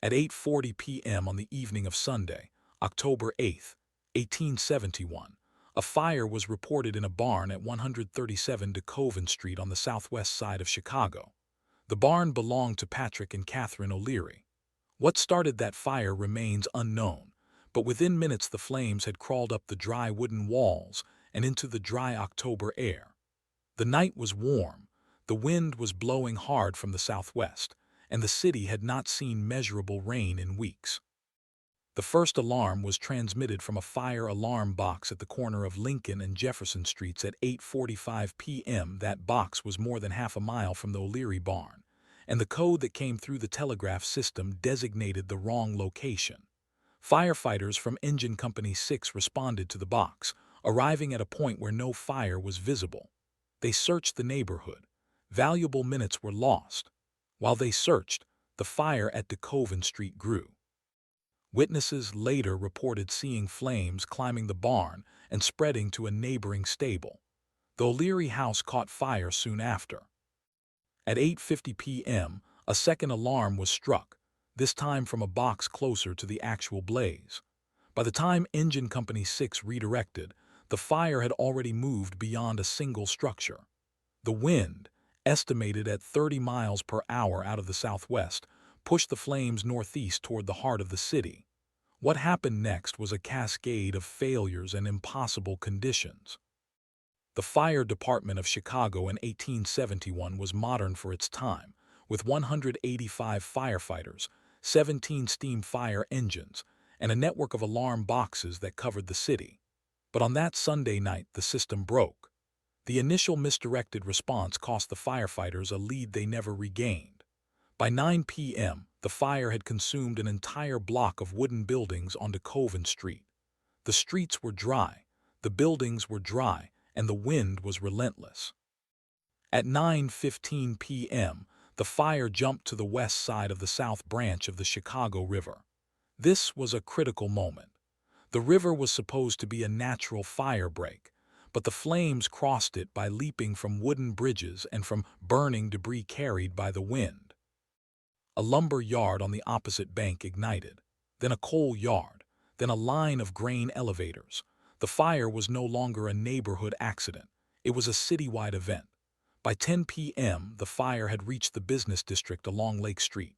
At 8:40 p.m. on the evening of Sunday, October 8th, 1871, a fire was reported in a barn at 137 DeKoven Street on the southwest side of Chicago. The barn belonged to Patrick and Catherine O'Leary. What started that fire remains unknown, but within minutes the flames had crawled up the dry wooden walls and into the dry October air. The night was warm, the wind was blowing hard from the southwest, and the city had not seen measurable rain in weeks. The first alarm was transmitted from a fire alarm box at the corner of Lincoln and Jefferson Streets at 8:45 p.m. That box was more than half a mile from the O'Leary barn, and the code that came through the telegraph system designated the wrong location. Firefighters from Engine Company 6 responded to the box, arriving at a point where no fire was visible. They searched the neighborhood. Valuable minutes were lost. While they searched, the fire at DeKoven Street grew. Witnesses later reported seeing flames climbing the barn and spreading to a neighboring stable. The O'Leary house caught fire soon after. At 8:50 p.m., a second alarm was struck, this time from a box closer to the actual blaze. By the time Engine Company 6 redirected, the fire had already moved beyond a single structure. The wind, estimated at 30 miles per hour out of the southwest, pushed the flames northeast toward the heart of the city. What happened next was a cascade of failures and impossible conditions. The fire department of Chicago in 1871 was modern for its time, with 185 firefighters, 17 steam fire engines, and a network of alarm boxes that covered the city. But on that Sunday night, the system broke. The initial misdirected response cost the firefighters a lead they never regained. By 9 p.m., the fire had consumed an entire block of wooden buildings on DeKoven Street. The streets were dry, the buildings were dry, and the wind was relentless. At 9:15 p.m., the fire jumped to the west side of the South Branch of the Chicago River. This was a critical moment. The river was supposed to be a natural fire break, but the flames crossed it by leaping from wooden bridges and from burning debris carried by the wind. A lumber yard on the opposite bank ignited, then a coal yard, then a line of grain elevators. The fire was no longer a neighborhood accident. It was a citywide event. By 10 p.m., the fire had reached the business district along Lake Street.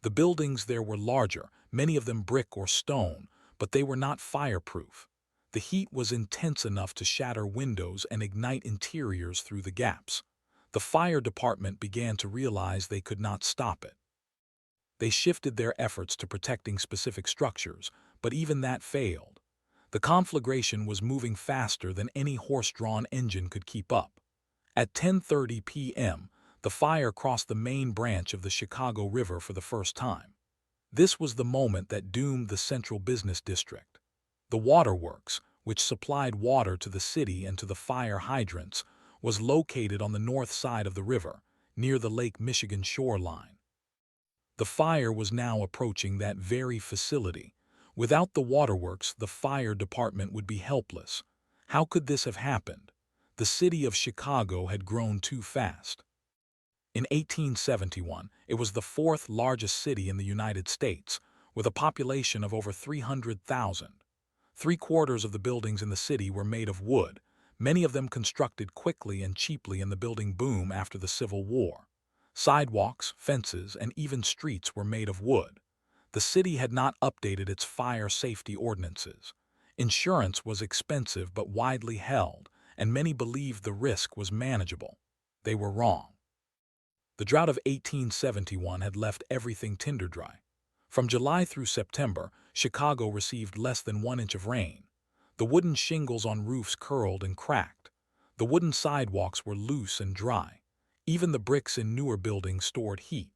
The buildings there were larger, many of them brick or stone, but they were not fireproof. The heat was intense enough to shatter windows and ignite interiors through the gaps. The fire department began to realize they could not stop it. They shifted their efforts to protecting specific structures, but even that failed. The conflagration was moving faster than any horse-drawn engine could keep up. At 10:30 p.m., the fire crossed the main branch of the Chicago River for the first time. This was the moment that doomed the central business district. The waterworks, which supplied water to the city and to the fire hydrants, was located on the north side of the river, near the Lake Michigan shoreline. The fire was now approaching that very facility. Without the waterworks, the fire department would be helpless. How could this have happened? The city of Chicago had grown too fast. In 1871, it was the fourth largest city in the United States, with a population of over 300,000. Three-quarters of the buildings in the city were made of wood, many of them constructed quickly and cheaply in the building boom after the Civil War. Sidewalks, fences, and even streets were made of wood. The city had not updated its fire safety ordinances. Insurance was expensive but widely held, and many believed the risk was manageable. They were wrong. The drought of 1871 had left everything tinder dry. From July through September, Chicago received less than 1 inch of rain. The wooden shingles on roofs curled and cracked. The wooden sidewalks were loose and dry. Even the bricks in newer buildings stored heat.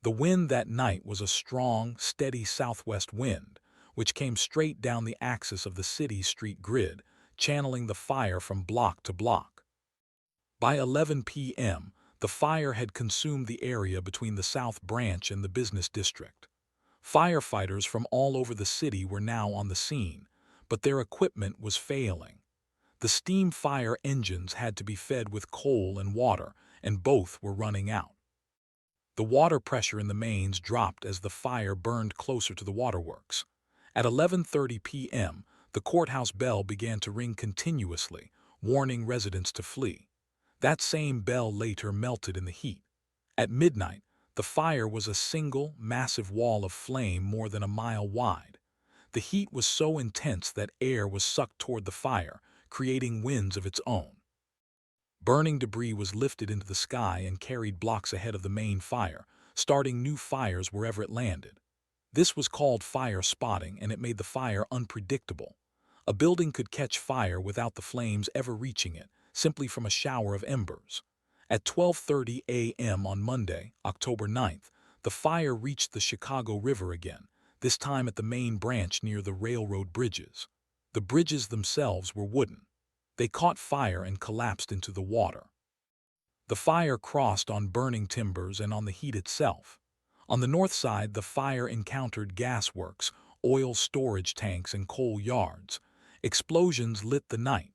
The wind that night was a strong, steady southwest wind, which came straight down the axis of the city's street grid, channeling the fire from block to block. By 11 p.m., the fire had consumed the area between the South Branch and the business district. Firefighters from all over the city were now on the scene, but their equipment was failing. The steam fire engines had to be fed with coal and water, and both were running out. The water pressure in the mains dropped as the fire burned closer to the waterworks. At 11:30 p.m., the courthouse bell began to ring continuously, warning residents to flee. That same bell later melted in the heat. At midnight, the fire was a single, massive wall of flame more than a mile wide. The heat was so intense that air was sucked toward the fire, creating winds of its own. Burning debris was lifted into the sky and carried blocks ahead of the main fire, starting new fires wherever it landed. This was called fire spotting, and it made the fire unpredictable. A building could catch fire without the flames ever reaching it, simply from a shower of embers. At 12:30 a.m. on Monday, October 9th, the fire reached the Chicago River again, this time at the main branch near the railroad bridges. The bridges themselves were wooden. They caught fire and collapsed into the water. The fire crossed on burning timbers and on the heat itself. On the north side, the fire encountered gasworks, oil storage tanks, and coal yards. Explosions lit the night.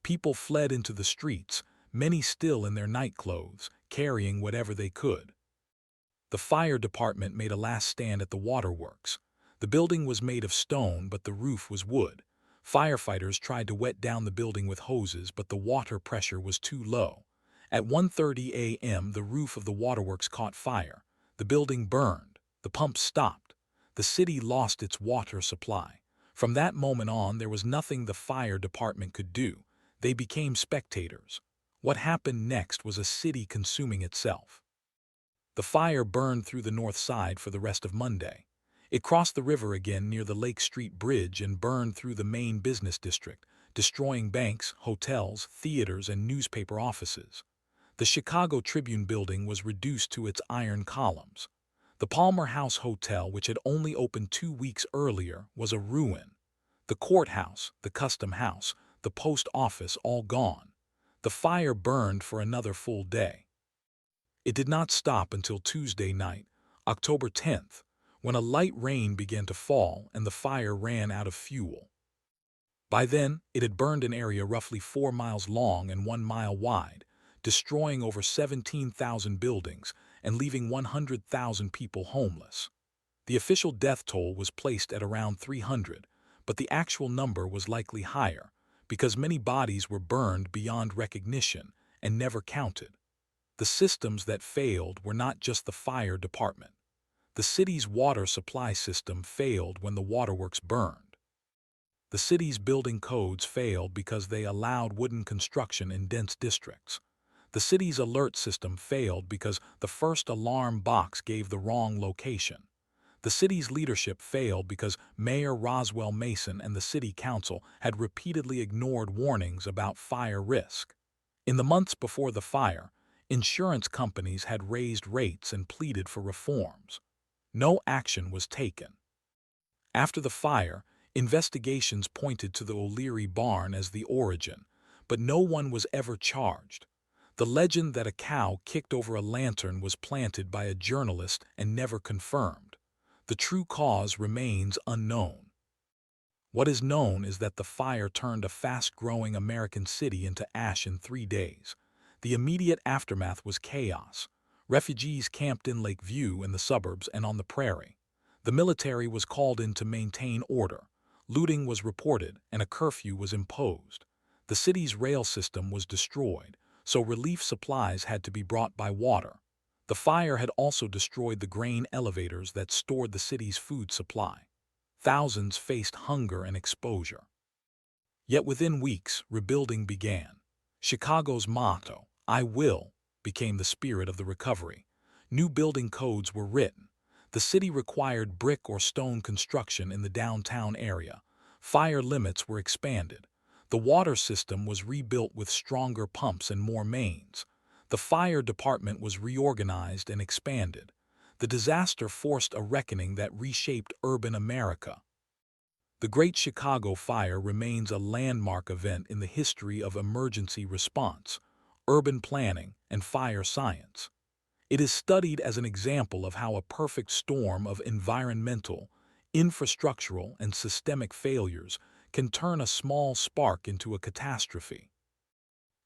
People fled into the streets, many still in their night clothes, carrying whatever they could. The fire department made a last stand at the waterworks. The building was made of stone, but the roof was wood. Firefighters tried to wet down the building with hoses, but the water pressure was too low. At 1:30 a.m., the roof of the waterworks caught fire. The building burned. The pumps stopped. The city lost its water supply. From that moment on, there was nothing the fire department could do. They became spectators. What happened next was a city consuming itself. The fire burned through the north side for the rest of Monday. It crossed the river again near the Lake Street Bridge and burned through the main business district, destroying banks, hotels, theaters, and newspaper offices. The Chicago Tribune building was reduced to its iron columns. The Palmer House Hotel, which had only opened 2 weeks earlier, was a ruin. The courthouse, the custom house, the post office, all gone. The fire burned for another full day. It did not stop until Tuesday night, October 10th, when a light rain began to fall and the fire ran out of fuel. By then, it had burned an area roughly 4 miles long and 1 mile wide, destroying over 17,000 buildings and leaving 100,000 people homeless. The official death toll was placed at around 300, but the actual number was likely higher because many bodies were burned beyond recognition and never counted. The systems that failed were not just the fire department. The city's water supply system failed when the waterworks burned. The city's building codes failed because they allowed wooden construction in dense districts. The city's alert system failed because the first alarm box gave the wrong location. The city's leadership failed because Mayor Roswell Mason and the city council had repeatedly ignored warnings about fire risk. In the months before the fire, insurance companies had raised rates and pleaded for reforms. No action was taken. After the fire, investigations pointed to the O'Leary barn as the origin, but no one was ever charged. The legend that a cow kicked over a lantern was planted by a journalist and never confirmed. The true cause remains unknown. What is known is that the fire turned a fast-growing American city into ash in 3 days. The immediate aftermath was chaos. Refugees camped in Lake View in the suburbs and on the prairie. The military was called in to maintain order. Looting was reported and a curfew was imposed. The city's rail system was destroyed, so relief supplies had to be brought by water. The fire had also destroyed the grain elevators that stored the city's food supply. Thousands faced hunger and exposure. Yet within weeks, rebuilding began. Chicago's motto, "I will," became the spirit of the recovery. New building codes were written. The city required brick or stone construction in the downtown area. Fire limits were expanded. The water system was rebuilt with stronger pumps and more mains. The fire department was reorganized and expanded. The disaster forced a reckoning that reshaped urban America. The Great Chicago Fire remains a landmark event in the history of emergency response, urban planning, and fire science. It is studied as an example of how a perfect storm of environmental, infrastructural, and systemic failures can turn a small spark into a catastrophe.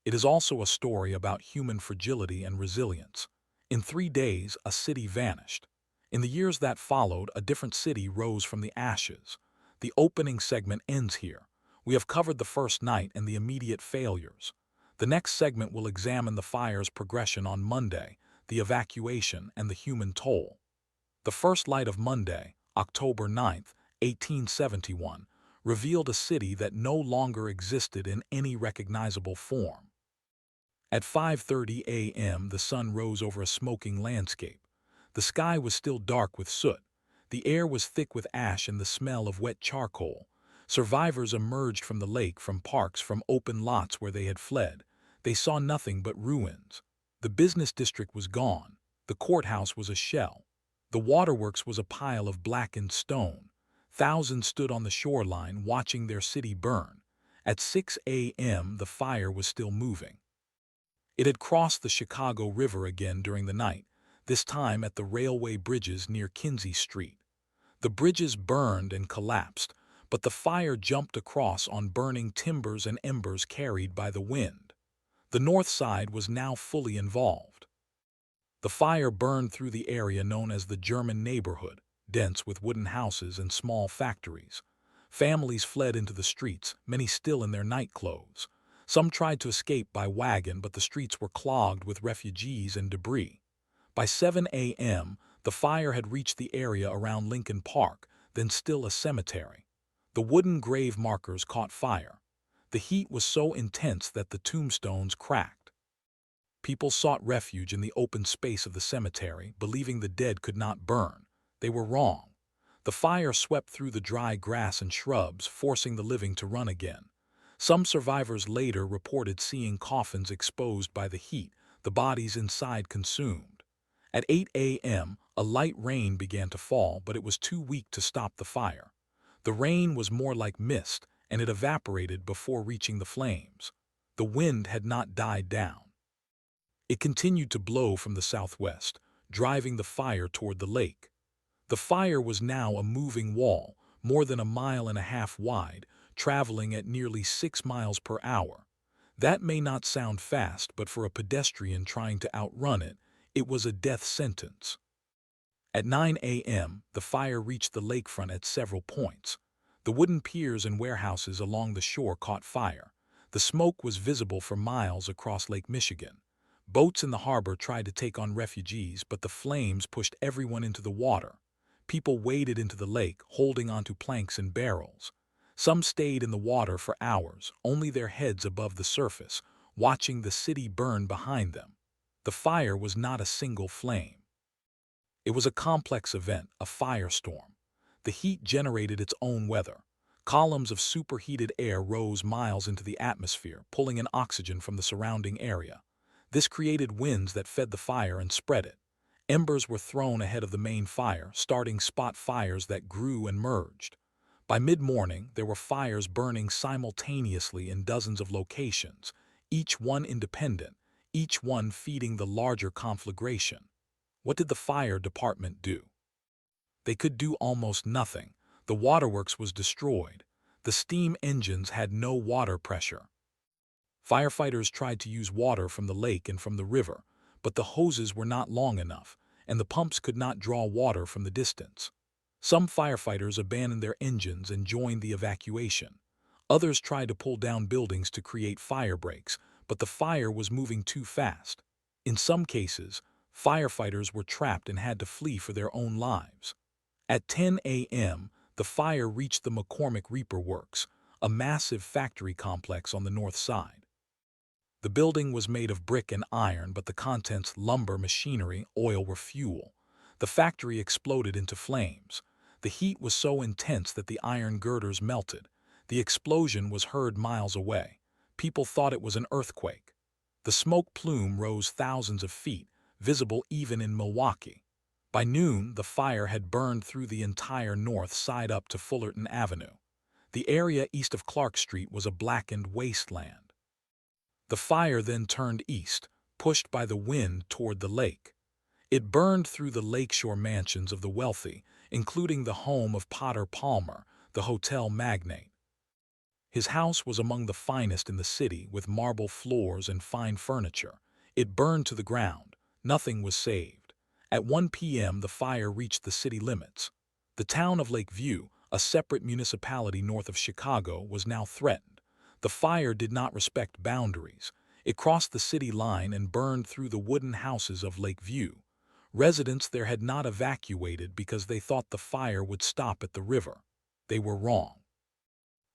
It is also a story about human fragility and resilience. In 3 days, a city vanished. In the years that followed, a different city rose from the ashes. The opening segment ends here. We have covered the first night and the immediate failures. The next segment will examine the fire's progression on Monday, the evacuation, and the human toll. The first light of Monday, October 9th, 1871, revealed a city that no longer existed in any recognizable form. At 5:30 a.m., the sun rose over a smoking landscape. The sky was still dark with soot. The air was thick with ash and the smell of wet charcoal. Survivors emerged from the lake, from parks, from open lots where they had fled. They saw nothing but ruins. The business district was gone. The courthouse was a shell. The waterworks was a pile of blackened stone. Thousands stood on the shoreline watching their city burn. At 6 a.m., the fire was still moving. It had crossed the Chicago River again during the night, this time at the railway bridges near Kinsey Street. The bridges burned and collapsed, but the fire jumped across on burning timbers and embers carried by the wind. The north side was now fully involved. The fire burned through the area known as the German neighborhood, dense with wooden houses and small factories. Families fled into the streets, many still in their night clothes. Some tried to escape by wagon, but the streets were clogged with refugees and debris. By 7 a.m., the fire had reached the area around Lincoln Park, then still a cemetery. The wooden grave markers caught fire. The heat was so intense that the tombstones cracked. People sought refuge in the open space of the cemetery, believing the dead could not burn. They were wrong. The fire swept through the dry grass and shrubs, forcing the living to run again. Some survivors later reported seeing coffins exposed by the heat, the bodies inside consumed. At 8 a.m., a light rain began to fall, but it was too weak to stop the fire. The rain was more like mist, and it evaporated before reaching the flames. The wind had not died down. It continued to blow from the southwest, driving the fire toward the lake. The fire was now a moving wall, more than 1.5 miles wide, traveling at nearly 6 miles per hour. That may not sound fast, but for a pedestrian trying to outrun it, it was a death sentence. At 9 a.m., the fire reached the lakefront at several points. The wooden piers and warehouses along the shore caught fire. The smoke was visible for miles across Lake Michigan. Boats in the harbor tried to take on refugees, but the flames pushed everyone into the water. People waded into the lake, holding onto planks and barrels. Some stayed in the water for hours, only their heads above the surface, watching the city burn behind them. The fire was not a single flame. It was a complex event, a firestorm. The heat generated its own weather. Columns of superheated air rose miles into the atmosphere, pulling in oxygen from the surrounding area. This created winds that fed the fire and spread it. Embers were thrown ahead of the main fire, starting spot fires that grew and merged. By mid-morning, there were fires burning simultaneously in dozens of locations, each one independent, each one feeding the larger conflagration. What did the fire department do? They could do almost nothing. The waterworks was destroyed. The steam engines had no water pressure. Firefighters tried to use water from the lake and from the river, but the hoses were not long enough, and the pumps could not draw water from the distance. Some firefighters abandoned their engines and joined the evacuation. Others tried to pull down buildings to create fire breaks, but the fire was moving too fast. In some cases, firefighters were trapped and had to flee for their own lives. At 10 a.m., the fire reached the McCormick Reaper Works, a massive factory complex on the north side. The building was made of brick and iron, but the contents, lumber, machinery, oil, were fuel. The factory exploded into flames. The heat was so intense that the iron girders melted. The explosion was heard miles away. People thought it was an earthquake. The smoke plume rose thousands of feet, visible even in Milwaukee. By noon, the fire had burned through the entire north side up to Fullerton Avenue. The area east of Clark Street was a blackened wasteland. The fire then turned east, pushed by the wind toward the lake. It burned through the lakeshore mansions of the wealthy, including the home of Potter Palmer, the hotel magnate. His house was among the finest in the city, with marble floors and fine furniture. It burned to the ground. Nothing was saved. At 1 p.m., the fire reached the city limits. The town of Lakeview, a separate municipality north of Chicago, was now threatened. The fire did not respect boundaries. It crossed the city line and burned through the wooden houses of Lakeview. Residents there had not evacuated because they thought the fire would stop at the river. They were wrong.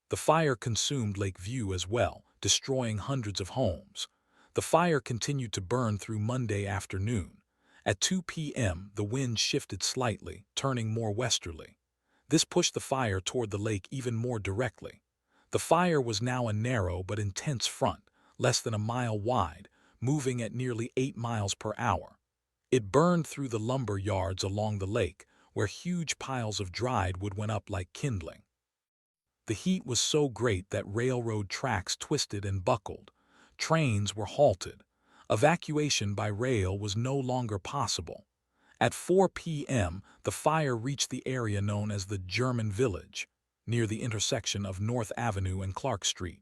The fire consumed Lakeview as well, destroying hundreds of homes. The fire continued to burn through Monday afternoon. At 2 p.m., the wind shifted slightly, turning more westerly. This pushed the fire toward the lake even more directly. The fire was now a narrow but intense front, less than a mile wide, moving at nearly 8 miles per hour. It burned through the lumber yards along the lake, where huge piles of dried wood went up like kindling. The heat was so great that railroad tracks twisted and buckled. Trains were halted. Evacuation by rail was no longer possible. At 4 p.m., the fire reached the area known as the German Village, near the intersection of North Avenue and Clark Street.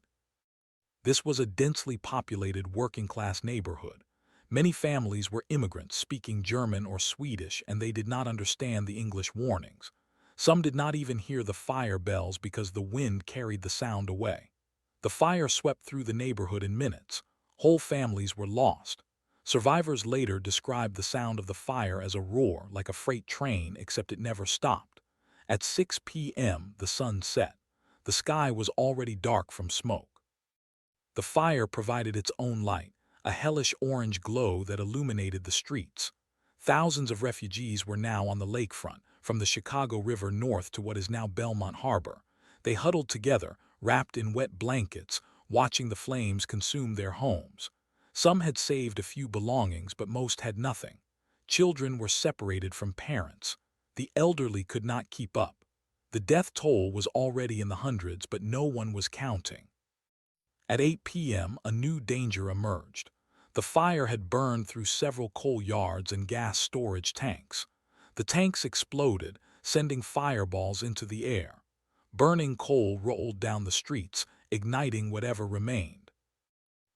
This was a densely populated working-class neighborhood. Many families were immigrants speaking German or Swedish, and they did not understand the English warnings. Some did not even hear the fire bells because the wind carried the sound away. The fire swept through the neighborhood in minutes. Whole families were lost. Survivors later described the sound of the fire as a roar like a freight train, except it never stopped. At 6 p.m., the sun set. The sky was already dark from smoke. The fire provided its own light, a hellish orange glow that illuminated the streets. Thousands of refugees were now on the lakefront, from the Chicago River north to what is now Belmont Harbor. They huddled together, wrapped in wet blankets, watching the flames consume their homes. Some had saved a few belongings, but most had nothing. Children were separated from parents. The elderly could not keep up. The death toll was already in the hundreds, but no one was counting. At 8 p.m., a new danger emerged. The fire had burned through several coal yards and gas storage tanks. The tanks exploded, sending fireballs into the air. Burning coal rolled down the streets, igniting whatever remained.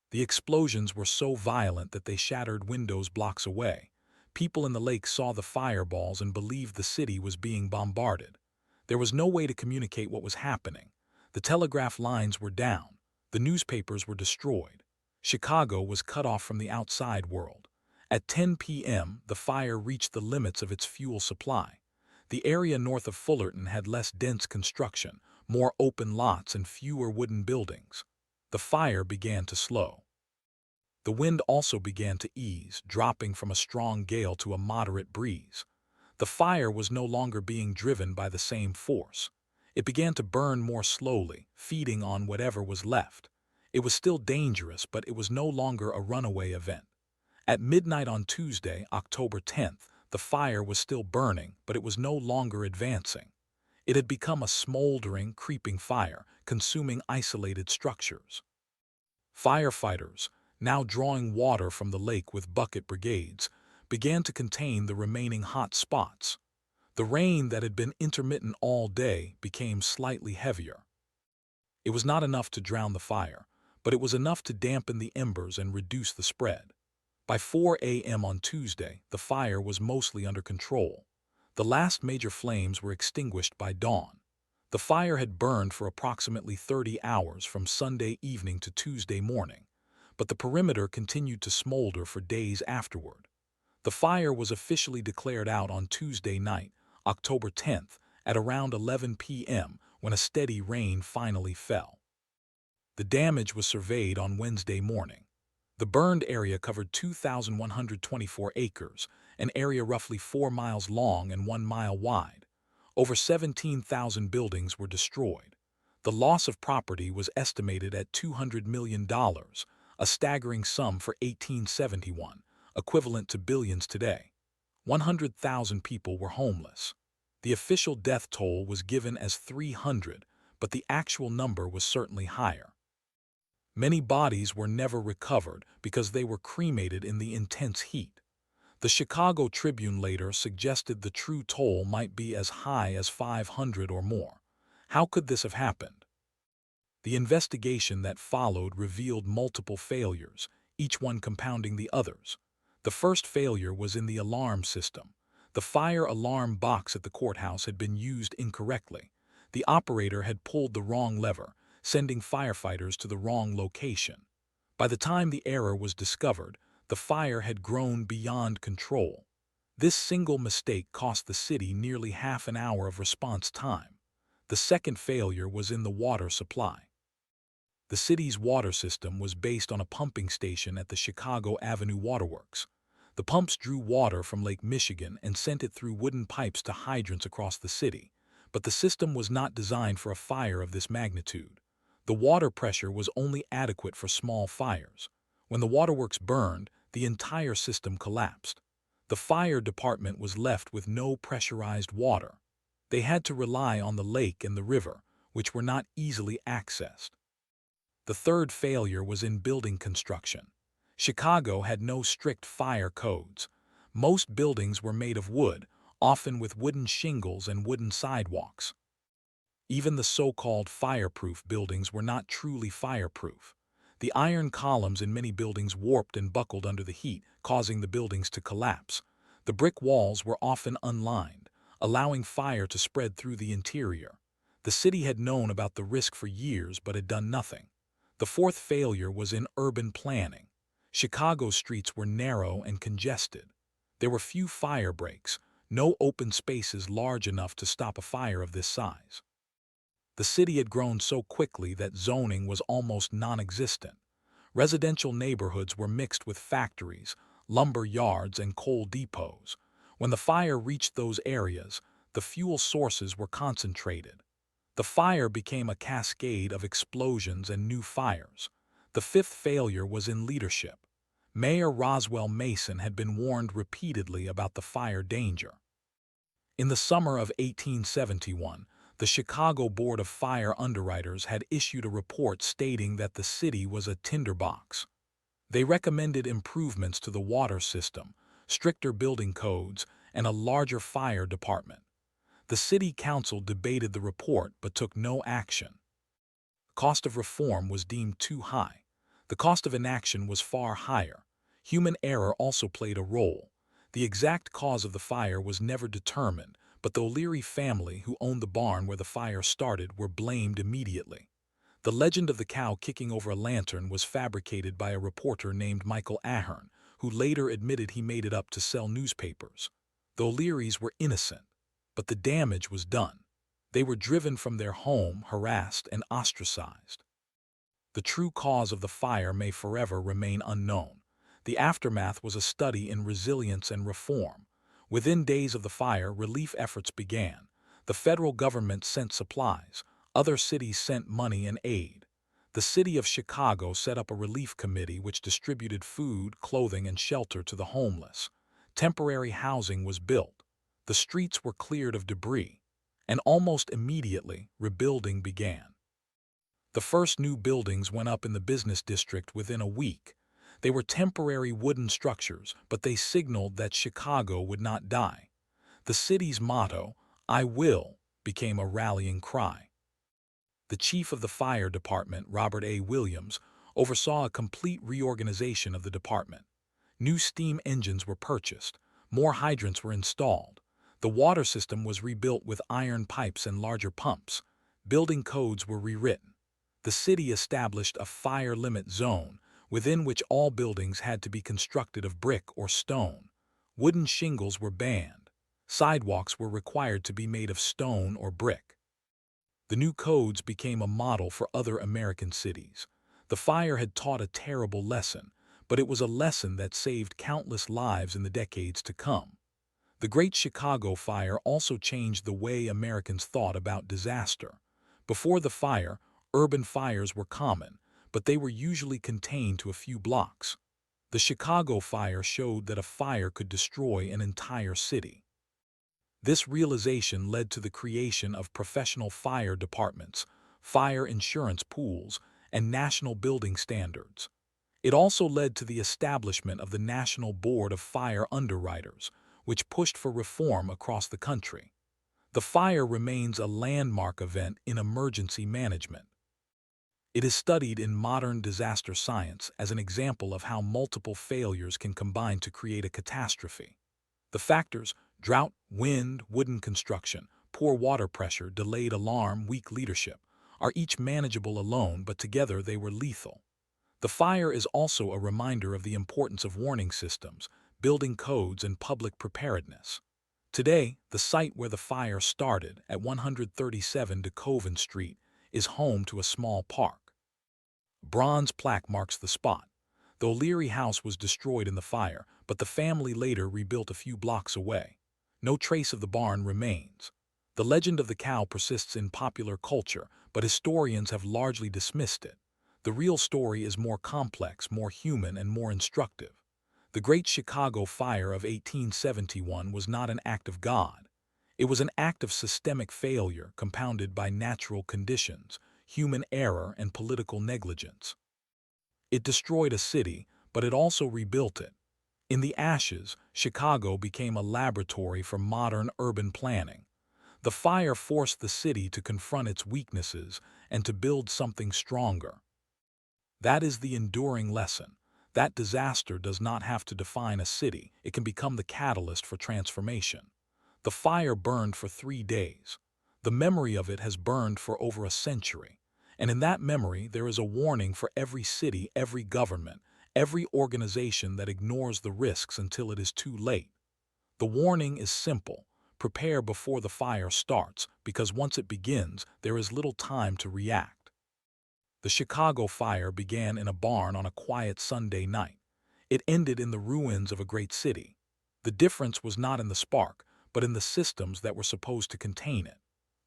The explosions were so violent that they shattered windows blocks away. People in the lake saw the fireballs and believed the city was being bombarded. There was no way to communicate what was happening. The telegraph lines were down. The newspapers were destroyed. Chicago was cut off from the outside world. At 10 p.m., the fire reached the limits of its fuel supply. The area north of Fullerton had less dense construction, more open lots, and fewer wooden buildings. The fire began to slow. The wind also began to ease, dropping from a strong gale to a moderate breeze. The fire was no longer being driven by the same force. It began to burn more slowly, feeding on whatever was left. It was still dangerous, but it was no longer a runaway event. At midnight on Tuesday, October 10th, the fire was still burning, but it was no longer advancing. It had become a smoldering, creeping fire, consuming isolated structures. Firefighters, now drawing water from the lake with bucket brigades, began to contain the remaining hot spots. The rain that had been intermittent all day became slightly heavier. It was not enough to drown the fire, but it was enough to dampen the embers and reduce the spread. By 4 a.m. on Tuesday, the fire was mostly under control. The last major flames were extinguished by dawn. The fire had burned for approximately 30 hours from Sunday evening to Tuesday morning, but the perimeter continued to smolder for days afterward. The fire was officially declared out on Tuesday night, October 10th, at around 11 p.m., when a steady rain finally fell. The damage was surveyed on Wednesday morning. The burned area covered 2,124 acres, an area roughly 4 miles long and 1 mile wide. Over 17,000 buildings were destroyed. The loss of property was estimated at $200 million, a staggering sum for 1871, equivalent to billions today. 100,000 people were homeless. The official death toll was given as 300, but the actual number was certainly higher. Many bodies were never recovered because they were cremated in the intense heat. The Chicago Tribune later suggested the true toll might be as high as 500 or more. How could this have happened? The investigation that followed revealed multiple failures, each one compounding the others. The first failure was in the alarm system. The fire alarm box at the courthouse had been used incorrectly. The operator had pulled the wrong lever, sending firefighters to the wrong location. By the time the error was discovered, the fire had grown beyond control. This single mistake cost the city nearly half an hour of response time. The second failure was in the water supply. The city's water system was based on a pumping station at the Chicago Avenue Waterworks. The pumps drew water from Lake Michigan and sent it through wooden pipes to hydrants across the city, but the system was not designed for a fire of this magnitude. The water pressure was only adequate for small fires. When the waterworks burned, the entire system collapsed. The fire department was left with no pressurized water. They had to rely on the lake and the river, which were not easily accessed. The third failure was in building construction. Chicago had no strict fire codes. Most buildings were made of wood, often with wooden shingles and wooden sidewalks. Even the so-called fireproof buildings were not truly fireproof. The iron columns in many buildings warped and buckled under the heat, causing the buildings to collapse. The brick walls were often unlined, allowing fire to spread through the interior. The city had known about the risk for years but had done nothing. The fourth failure was in urban planning. Chicago's streets were narrow and congested. There were few fire breaks, no open spaces large enough to stop a fire of this size. The city had grown so quickly that zoning was almost non-existent. Residential neighborhoods were mixed with factories, lumber yards, and coal depots. When the fire reached those areas, the fuel sources were concentrated. The fire became a cascade of explosions and new fires. The fifth failure was in leadership. Mayor Roswell Mason had been warned repeatedly about the fire danger. In the summer of 1871, the Chicago Board of Fire Underwriters had issued a report stating that the city was a tinderbox. They recommended improvements to the water system, stricter building codes, and a larger fire department. The city council debated the report but took no action. Cost of reform was deemed too high. The cost of inaction was far higher. Human error also played a role. The exact cause of the fire was never determined, but the O'Leary family, who owned the barn where the fire started, were blamed immediately. The legend of the cow kicking over a lantern was fabricated by a reporter named Michael Ahern, who later admitted he made it up to sell newspapers. The O'Learys were innocent, but the damage was done. They were driven from their home, harassed and ostracized. The true cause of the fire may forever remain unknown. The aftermath was a study in resilience and reform. Within days of the fire, relief efforts began. The federal government sent supplies. Other cities sent money and aid. The city of Chicago set up a relief committee which distributed food, clothing, and shelter to the homeless. Temporary housing was built. The streets were cleared of debris, and almost immediately, rebuilding began. The first new buildings went up in the business district within a week. They were temporary wooden structures, but they signaled that Chicago would not die. The city's motto, "I will," became a rallying cry. The chief of the fire department, Robert A. Williams, oversaw a complete reorganization of the department. New steam engines were purchased. More hydrants were installed. The water system was rebuilt with iron pipes and larger pumps. Building codes were rewritten. The city established a fire limit zone, within which all buildings had to be constructed of brick or stone. Wooden shingles were banned. Sidewalks were required to be made of stone or brick. The new codes became a model for other American cities. The fire had taught a terrible lesson, but it was a lesson that saved countless lives in the decades to come. The Great Chicago Fire also changed the way Americans thought about disaster. Before the fire, urban fires were common, but they were usually contained to a few blocks. The Chicago Fire showed that a fire could destroy an entire city. This realization led to the creation of professional fire departments, fire insurance pools, and national building standards. It also led to the establishment of the National Board of Fire Underwriters, which pushed for reform across the country. The fire remains a landmark event in emergency management. It is studied in modern disaster science as an example of how multiple failures can combine to create a catastrophe. The factors, drought, wind, wooden construction, poor water pressure, delayed alarm, weak leadership, are each manageable alone, but together they were lethal. The fire is also a reminder of the importance of warning systems, building codes, and public preparedness. Today, the site where the fire started, at 137 DeKoven Street, is home to a small park. Bronze plaque marks the spot. The O'Leary house was destroyed in the fire, but the family later rebuilt a few blocks away. No trace of the barn remains. The legend of the cow persists in popular culture, but historians have largely dismissed it. The real story is more complex, more human, and more instructive. The Great Chicago Fire of 1871 was not an act of God. It was an act of systemic failure compounded by natural conditions, human error, and political negligence. It destroyed a city, but it also rebuilt it. In the ashes, Chicago became a laboratory for modern urban planning. The fire forced the city to confront its weaknesses and to build something stronger. That is the enduring lesson. That disaster does not have to define a city. It can become the catalyst for transformation. The fire burned for 3 days. The memory of it has burned for over a century. And in that memory, there is a warning for every city, every government, every organization that ignores the risks until it is too late. The warning is simple. Prepare before the fire starts, because once it begins, there is little time to react. The Chicago fire began in a barn on a quiet Sunday night. It ended in the ruins of a great city. The difference was not in the spark, but in the systems that were supposed to contain it.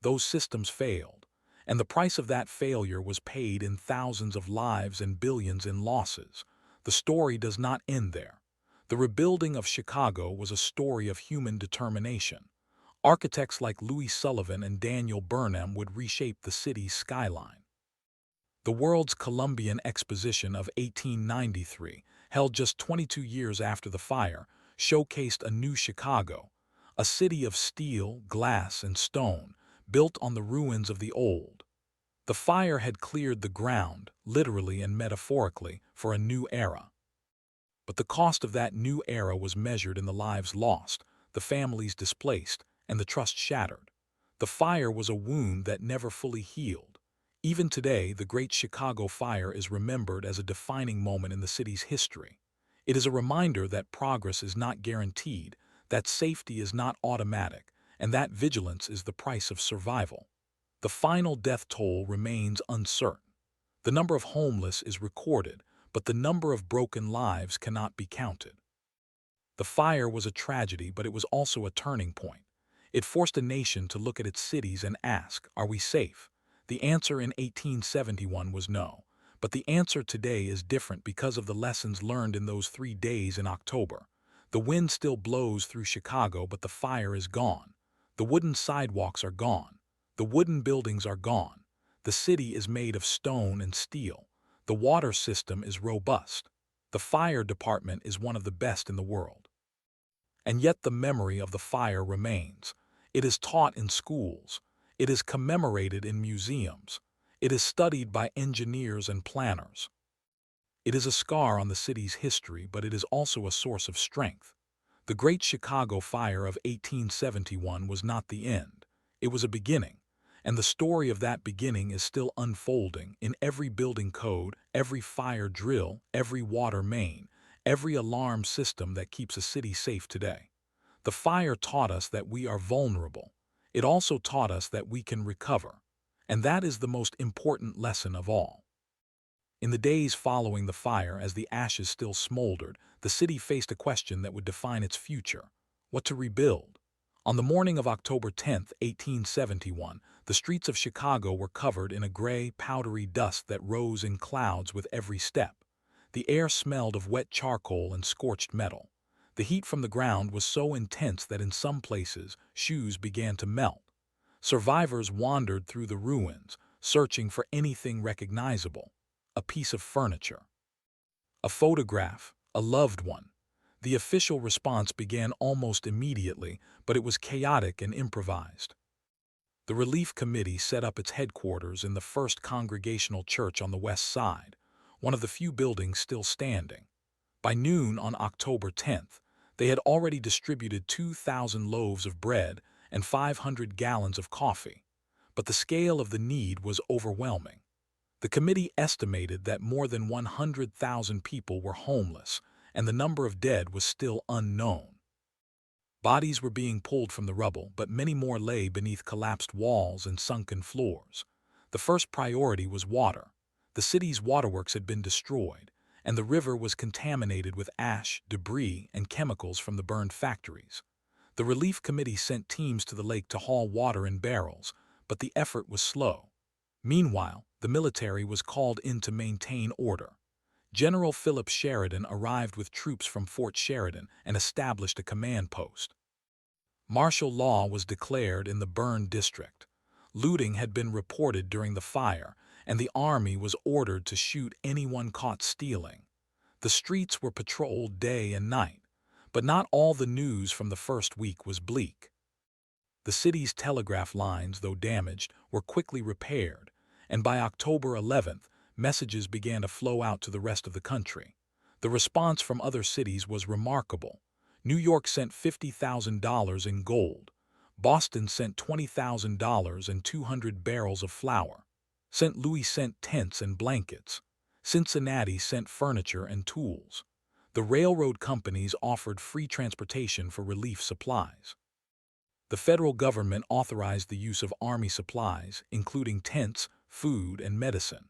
Those systems failed, and the price of that failure was paid in thousands of lives and billions in losses. The story does not end there. The rebuilding of Chicago was a story of human determination. Architects like Louis Sullivan and Daniel Burnham would reshape the city's skyline. The World's Columbian Exposition of 1893, held just 22 years after the fire, showcased a new Chicago, a city of steel, glass, and stone, built on the ruins of the old. The fire had cleared the ground, literally and metaphorically, for a new era. But the cost of that new era was measured in the lives lost, the families displaced, and the trust shattered. The fire was a wound that never fully healed. Even today, the Great Chicago Fire is remembered as a defining moment in the city's history. It is a reminder that progress is not guaranteed, that safety is not automatic, and that vigilance is the price of survival. The final death toll remains uncertain. The number of homeless is recorded, but the number of broken lives cannot be counted. The fire was a tragedy, but it was also a turning point. It forced a nation to look at its cities and ask, are we safe? The answer in 1871 was no, but the answer today is different because of the lessons learned in those 3 days in October. The wind still blows through Chicago, but the fire is gone. The wooden sidewalks are gone. The wooden buildings are gone. The city is made of stone and steel. The water system is robust. The fire department is one of the best in the world. And yet the memory of the fire remains. It is taught in schools. It is commemorated in museums. It is studied by engineers and planners. It is a scar on the city's history, but it is also a source of strength. The Great Chicago Fire of 1871 was not the end. It was a beginning. And the story of that beginning is still unfolding in every building code, every fire drill, every water main, every alarm system that keeps a city safe today. The fire taught us that we are vulnerable. It also taught us that we can recover. And that is the most important lesson of all. In the days following the fire, as the ashes still smoldered, the city faced a question that would define its future: what to rebuild. On the morning of October 10, 1871, the streets of Chicago were covered in a gray, powdery dust that rose in clouds with every step. The air smelled of wet charcoal and scorched metal. The heat from the ground was so intense that in some places, shoes began to melt. Survivors wandered through the ruins, searching for anything recognizable: a piece of furniture, a photograph, a loved one. The official response began almost immediately, but it was chaotic and improvised. The Relief Committee set up its headquarters in the First Congregational Church on the west side, one of the few buildings still standing. By noon on October 10th, they had already distributed 2,000 loaves of bread and 500 gallons of coffee, but the scale of the need was overwhelming. The committee estimated that more than 100,000 people were homeless, and the number of dead was still unknown. Bodies were being pulled from the rubble, but many more lay beneath collapsed walls and sunken floors. The first priority was water. The city's waterworks had been destroyed, and the river was contaminated with ash, debris, and chemicals from the burned factories. The relief committee sent teams to the lake to haul water in barrels, but the effort was slow. Meanwhile, the military was called in to maintain order. General Philip Sheridan arrived with troops from Fort Sheridan and established a command post. Martial law was declared in the burned district. Looting had been reported during the fire, and the army was ordered to shoot anyone caught stealing. The streets were patrolled day and night, but not all the news from the first week was bleak. The city's telegraph lines, though damaged, were quickly repaired, and by October 11th, messages began to flow out to the rest of the country. The response from other cities was remarkable. New York sent $50,000 in gold. Boston sent $20,000 and 200 barrels of flour. St. Louis sent tents and blankets. Cincinnati sent furniture and tools. The railroad companies offered free transportation for relief supplies. The federal government authorized the use of army supplies, including tents, food, and medicine.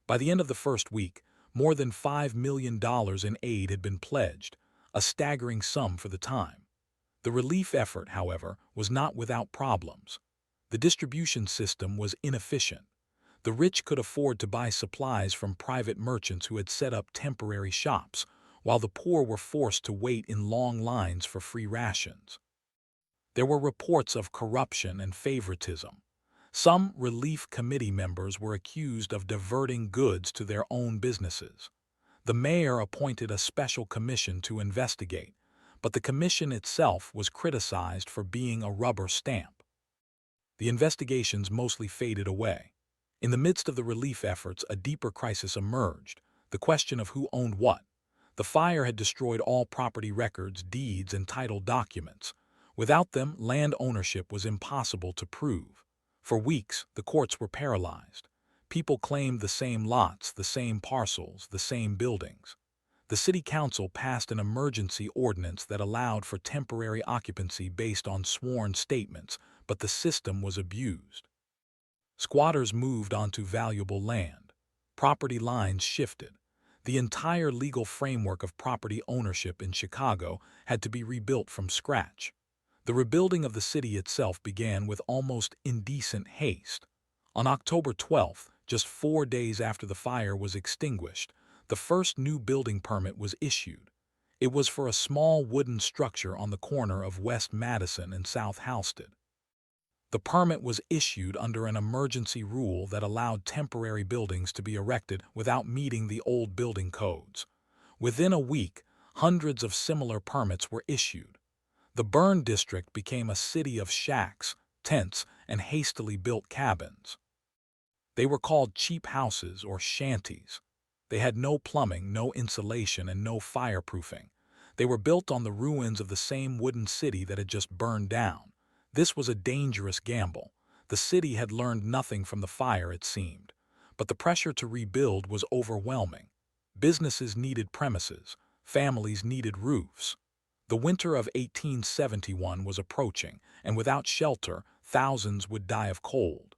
By the end of the first week, more than $5 million in aid had been pledged, a staggering sum for the time. The relief effort, however, was not without problems. The distribution system was inefficient. The rich could afford to buy supplies from private merchants who had set up temporary shops, while the poor were forced to wait in long lines for free rations. There were reports of corruption and favoritism. Some relief committee members were accused of diverting goods to their own businesses. The mayor appointed a special commission to investigate, but the commission itself was criticized for being a rubber stamp. The investigations mostly faded away. In the midst of the relief efforts, a deeper crisis emerged, the question of who owned what. The fire had destroyed all property records, deeds, and title documents. Without them, land ownership was impossible to prove. For weeks, the courts were paralyzed. People claimed the same lots, the same parcels, the same buildings. The city council passed an emergency ordinance that allowed for temporary occupancy based on sworn statements, but the system was abused. Squatters moved onto valuable land. Property lines shifted. The entire legal framework of property ownership in Chicago had to be rebuilt from scratch. The rebuilding of the city itself began with almost indecent haste. On October 12th, just 4 days after the fire was extinguished, the first new building permit was issued. It was for a small wooden structure on the corner of West Madison and South Halsted. The permit was issued under an emergency rule that allowed temporary buildings to be erected without meeting the old building codes. Within a week, hundreds of similar permits were issued. The burned district became a city of shacks, tents, and hastily built cabins. They were called cheap houses or shanties. They had no plumbing, no insulation, and no fireproofing. They were built on the ruins of the same wooden city that had just burned down. This was a dangerous gamble. The city had learned nothing from the fire, it seemed. But the pressure to rebuild was overwhelming. Businesses needed premises. Families needed roofs. The winter of 1871 was approaching, and without shelter, thousands would die of cold.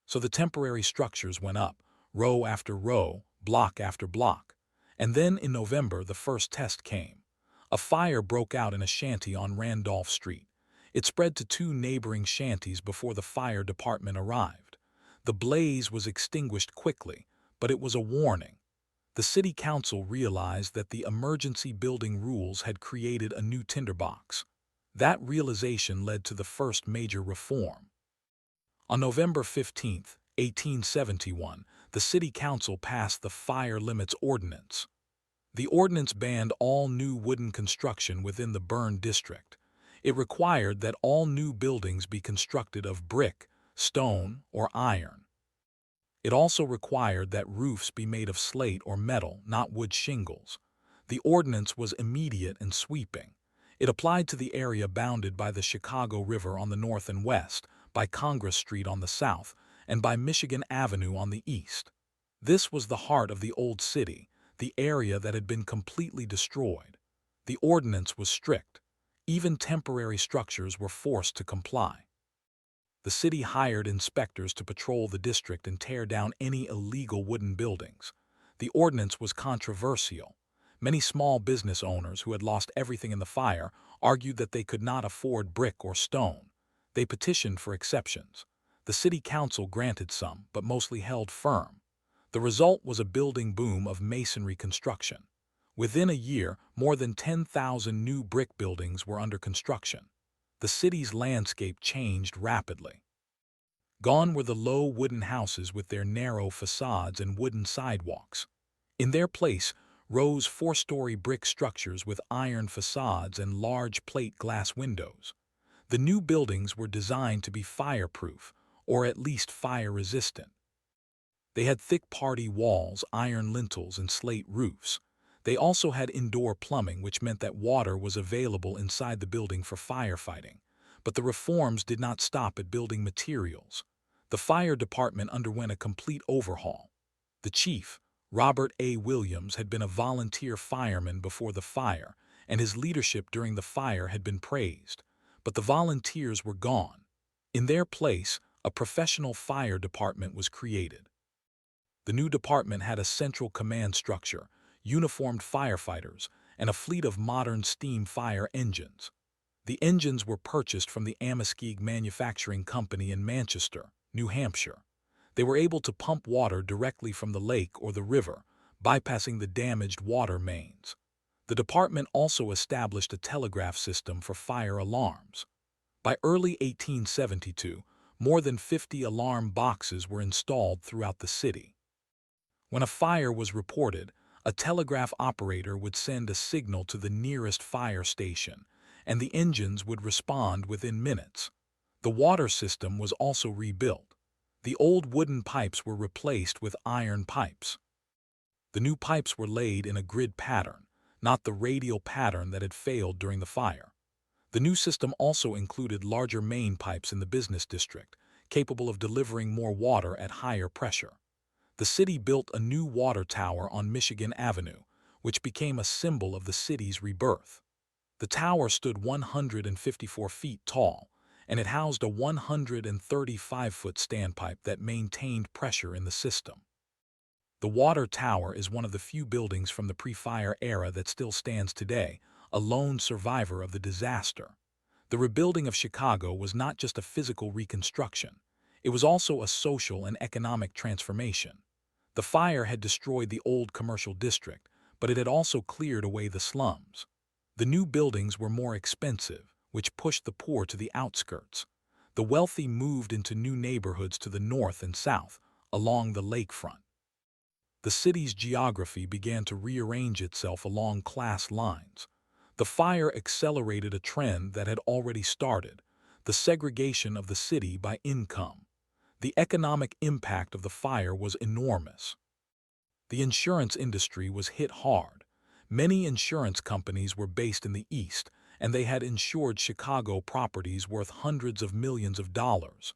So the temporary structures went up, row after row, block after block. And then in November, the first test came. A fire broke out in a shanty on Randolph Street. It spread to 2 neighboring shanties before the fire department arrived. The blaze was extinguished quickly, but it was a warning. The city council realized that the emergency building rules had created a new tinderbox. That realization led to the first major reform. On November 15, 1871, the city council passed the Fire Limits Ordinance. The ordinance banned all new wooden construction within the burned district. It required that all new buildings be constructed of brick, stone, or iron. It also required that roofs be made of slate or metal, not wood shingles. The ordinance was immediate and sweeping. It applied to the area bounded by the Chicago River on the north and west, by Congress Street on the south, and by Michigan Avenue on the east. This was the heart of the old city, the area that had been completely destroyed. The ordinance was strict. Even temporary structures were forced to comply. The city hired inspectors to patrol the district and tear down any illegal wooden buildings. The ordinance was controversial. Many small business owners who had lost everything in the fire argued that they could not afford brick or stone. They petitioned for exceptions. The city council granted some, but mostly held firm. The result was a building boom of masonry construction. Within a year, more than 10,000 new brick buildings were under construction. The city's landscape changed rapidly. Gone were the low wooden houses with their narrow facades and wooden sidewalks. In their place rose four-story brick structures with iron facades and large plate glass windows. The new buildings were designed to be fireproof, or at least fire-resistant. They had thick party walls, iron lintels, and slate roofs. They also had indoor plumbing, which meant that water was available inside the building for firefighting. But the reforms did not stop at building materials. The fire department underwent a complete overhaul. The chief, Robert.A. Williams, had been a volunteer fireman before the fire, and his leadership during the fire had been praised. But the volunteers were gone. In their place, a professional fire department was created. The new department had a central command structure, uniformed firefighters, and a fleet of modern steam fire engines. The engines were purchased from the Ameskeag Manufacturing Company in Manchester, New Hampshire. They were able to pump water directly from the lake or the river, bypassing the damaged water mains. The department also established a telegraph system for fire alarms. By early 1872, more than 50 alarm boxes were installed throughout the city. When a fire was reported, a telegraph operator would send a signal to the nearest fire station, and the engines would respond within minutes. The water system was also rebuilt. The old wooden pipes were replaced with iron pipes. The new pipes were laid in a grid pattern, not the radial pattern that had failed during the fire. The new system also included larger main pipes in the business district, capable of delivering more water at higher pressure. The city built a new water tower on Michigan Avenue, which became a symbol of the city's rebirth. The tower stood 154 feet tall, and it housed a 135-foot standpipe that maintained pressure in the system. The water tower is one of the few buildings from the pre-fire era that still stands today, a lone survivor of the disaster. The rebuilding of Chicago was not just a physical reconstruction. It was also a social and economic transformation. The fire had destroyed the old commercial district, but it had also cleared away the slums. The new buildings were more expensive, which pushed the poor to the outskirts. The wealthy moved into new neighborhoods to the north and south, along the lakefront. The city's geography began to rearrange itself along class lines. The fire accelerated a trend that had already started, the segregation of the city by income. The economic impact of the fire was enormous. The insurance industry was hit hard. Many insurance companies were based in the East, and they had insured Chicago properties worth hundreds of millions of dollars.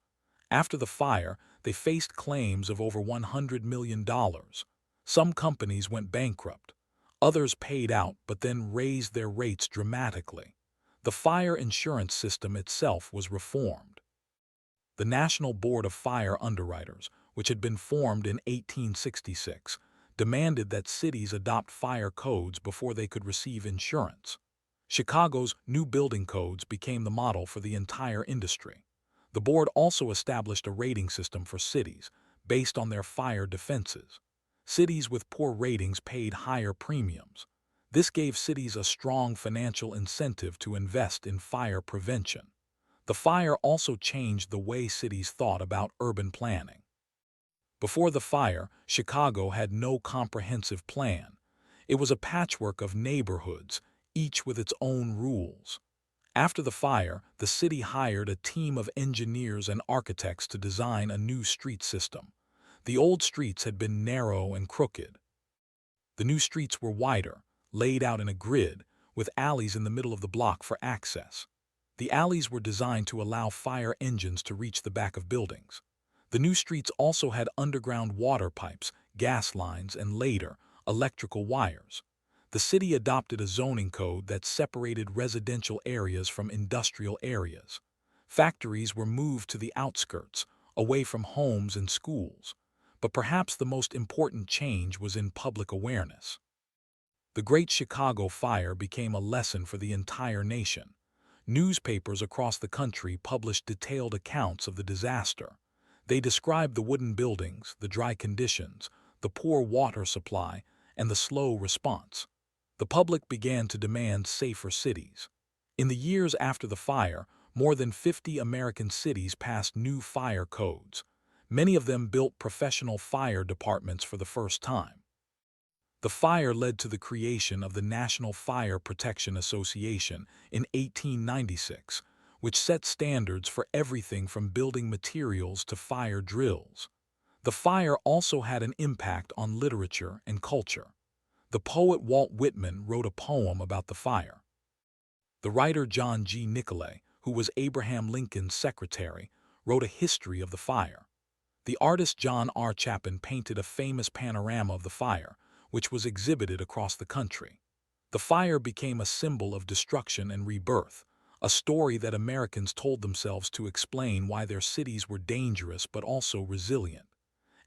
After the fire, they faced claims of over $100 million. Some companies went bankrupt. Others paid out but then raised their rates dramatically. The fire insurance system itself was reformed. The National Board of Fire Underwriters, which had been formed in 1866, demanded that cities adopt fire codes before they could receive insurance. Chicago's new building codes became the model for the entire industry. The board also established a rating system for cities, based on their fire defenses. Cities with poor ratings paid higher premiums. This gave cities a strong financial incentive to invest in fire prevention. The fire also changed the way cities thought about urban planning. Before the fire, Chicago had no comprehensive plan. It was a patchwork of neighborhoods, each with its own rules. After the fire, the city hired a team of engineers and architects to design a new street system. The old streets had been narrow and crooked. The new streets were wider, laid out in a grid, with alleys in the middle of the block for access. The alleys were designed to allow fire engines to reach the back of buildings. The new streets also had underground water pipes, gas lines, and later, electrical wires. The city adopted a zoning code that separated residential areas from industrial areas. Factories were moved to the outskirts, away from homes and schools. But perhaps the most important change was in public awareness. The Great Chicago Fire became a lesson for the entire nation. Newspapers across the country published detailed accounts of the disaster. They described the wooden buildings, the dry conditions, the poor water supply, and the slow response. The public began to demand safer cities. In the years after the fire, more than 50 American cities passed new fire codes. Many of them built professional fire departments for the first time. The fire led to the creation of the National Fire Protection Association in 1896, which set standards for everything from building materials to fire drills. The fire also had an impact on literature and culture. The poet Walt Whitman wrote a poem about the fire. The writer John G. Nicolay, who was Abraham Lincoln's secretary, wrote a history of the fire. The artist John R. Chapin painted a famous panorama of the fire, which was exhibited across the country. The fire became a symbol of destruction and rebirth, a story that Americans told themselves to explain why their cities were dangerous but also resilient.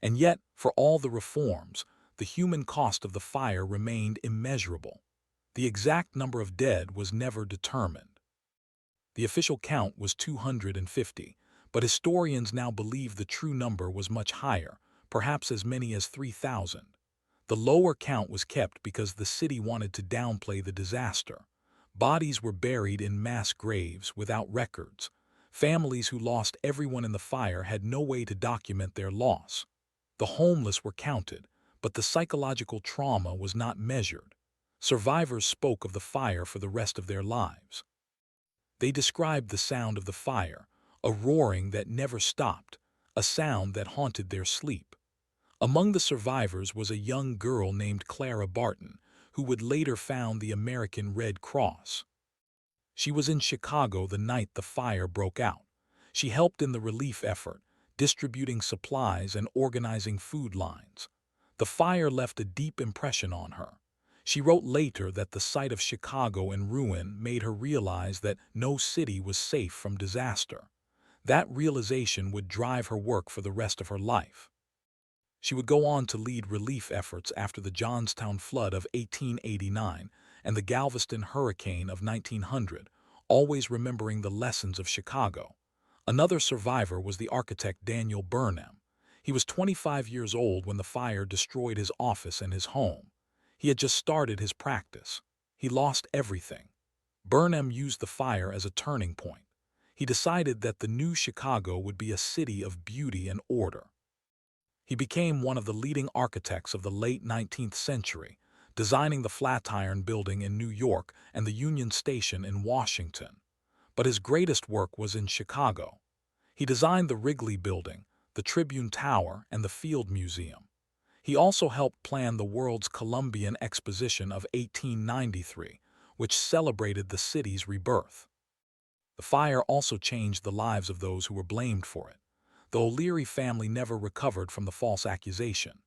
And yet, for all the reforms, the human cost of the fire remained immeasurable. The exact number of dead was never determined. The official count was 250, but historians now believe the true number was much higher, perhaps as many as 3,000. The lower count was kept because the city wanted to downplay the disaster. Bodies were buried in mass graves without records. Families who lost everyone in the fire had no way to document their loss. The homeless were counted, but the psychological trauma was not measured. Survivors spoke of the fire for the rest of their lives. They described the sound of the fire, a roaring that never stopped, a sound that haunted their sleep. Among the survivors was a young girl named Clara Barton, who would later found the American Red Cross. She was in Chicago the night the fire broke out. She helped in the relief effort, distributing supplies and organizing food lines. The fire left a deep impression on her. She wrote later that the sight of Chicago in ruin made her realize that no city was safe from disaster. That realization would drive her work for the rest of her life. She would go on to lead relief efforts after the Johnstown flood of 1889 and the Galveston hurricane of 1900, always remembering the lessons of Chicago. Another survivor was the architect Daniel Burnham. He was 25 years old when the fire destroyed his office and his home. He had just started his practice. He lost everything. Burnham used the fire as a turning point. He decided that the new Chicago would be a city of beauty and order. He became one of the leading architects of the late 19th century, designing the Flatiron Building in New York and the Union Station in Washington. But his greatest work was in Chicago. He designed the Wrigley Building, the Tribune Tower, and the Field Museum. He also helped plan the World's Columbian Exposition of 1893, which celebrated the city's rebirth. The fire also changed the lives of those who were blamed for it. The O'Leary family never recovered from the false accusation.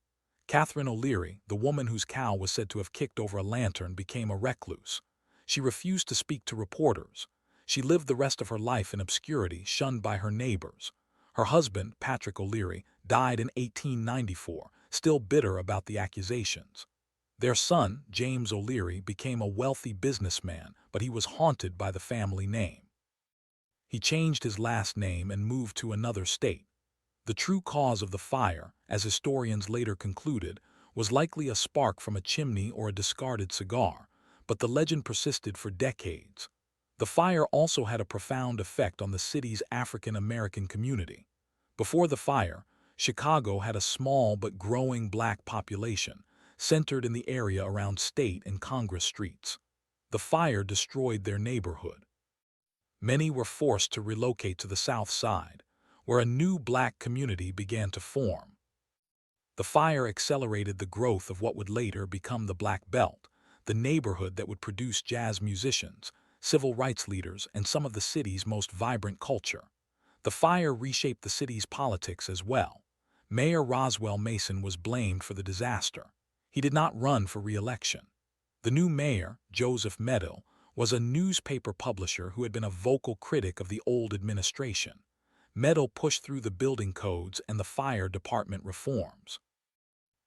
Catherine O'Leary, the woman whose cow was said to have kicked over a lantern, became a recluse. She refused to speak to reporters. She lived the rest of her life in obscurity, shunned by her neighbors. Her husband, Patrick O'Leary, died in 1894, still bitter about the accusations. Their son, James O'Leary, became a wealthy businessman, but he was haunted by the family name. He changed his last name and moved to another state. The true cause of the fire, as historians later concluded, was likely a spark from a chimney or a discarded cigar, but the legend persisted for decades. The fire also had a profound effect on the city's African-American community. Before the fire, Chicago had a small but growing black population, centered in the area around State and Congress streets. The fire destroyed their neighborhood. Many were forced to relocate to the South Side, where a new black community began to form. The fire accelerated the growth of what would later become the Black Belt, the neighborhood that would produce jazz musicians, civil rights leaders, and some of the city's most vibrant culture. The fire reshaped the city's politics as well. Mayor Roswell Mason was blamed for the disaster. He did not run for re-election. The new mayor, Joseph Medill, was a newspaper publisher who had been a vocal critic of the old administration. Medill pushed through the building codes and the fire department reforms.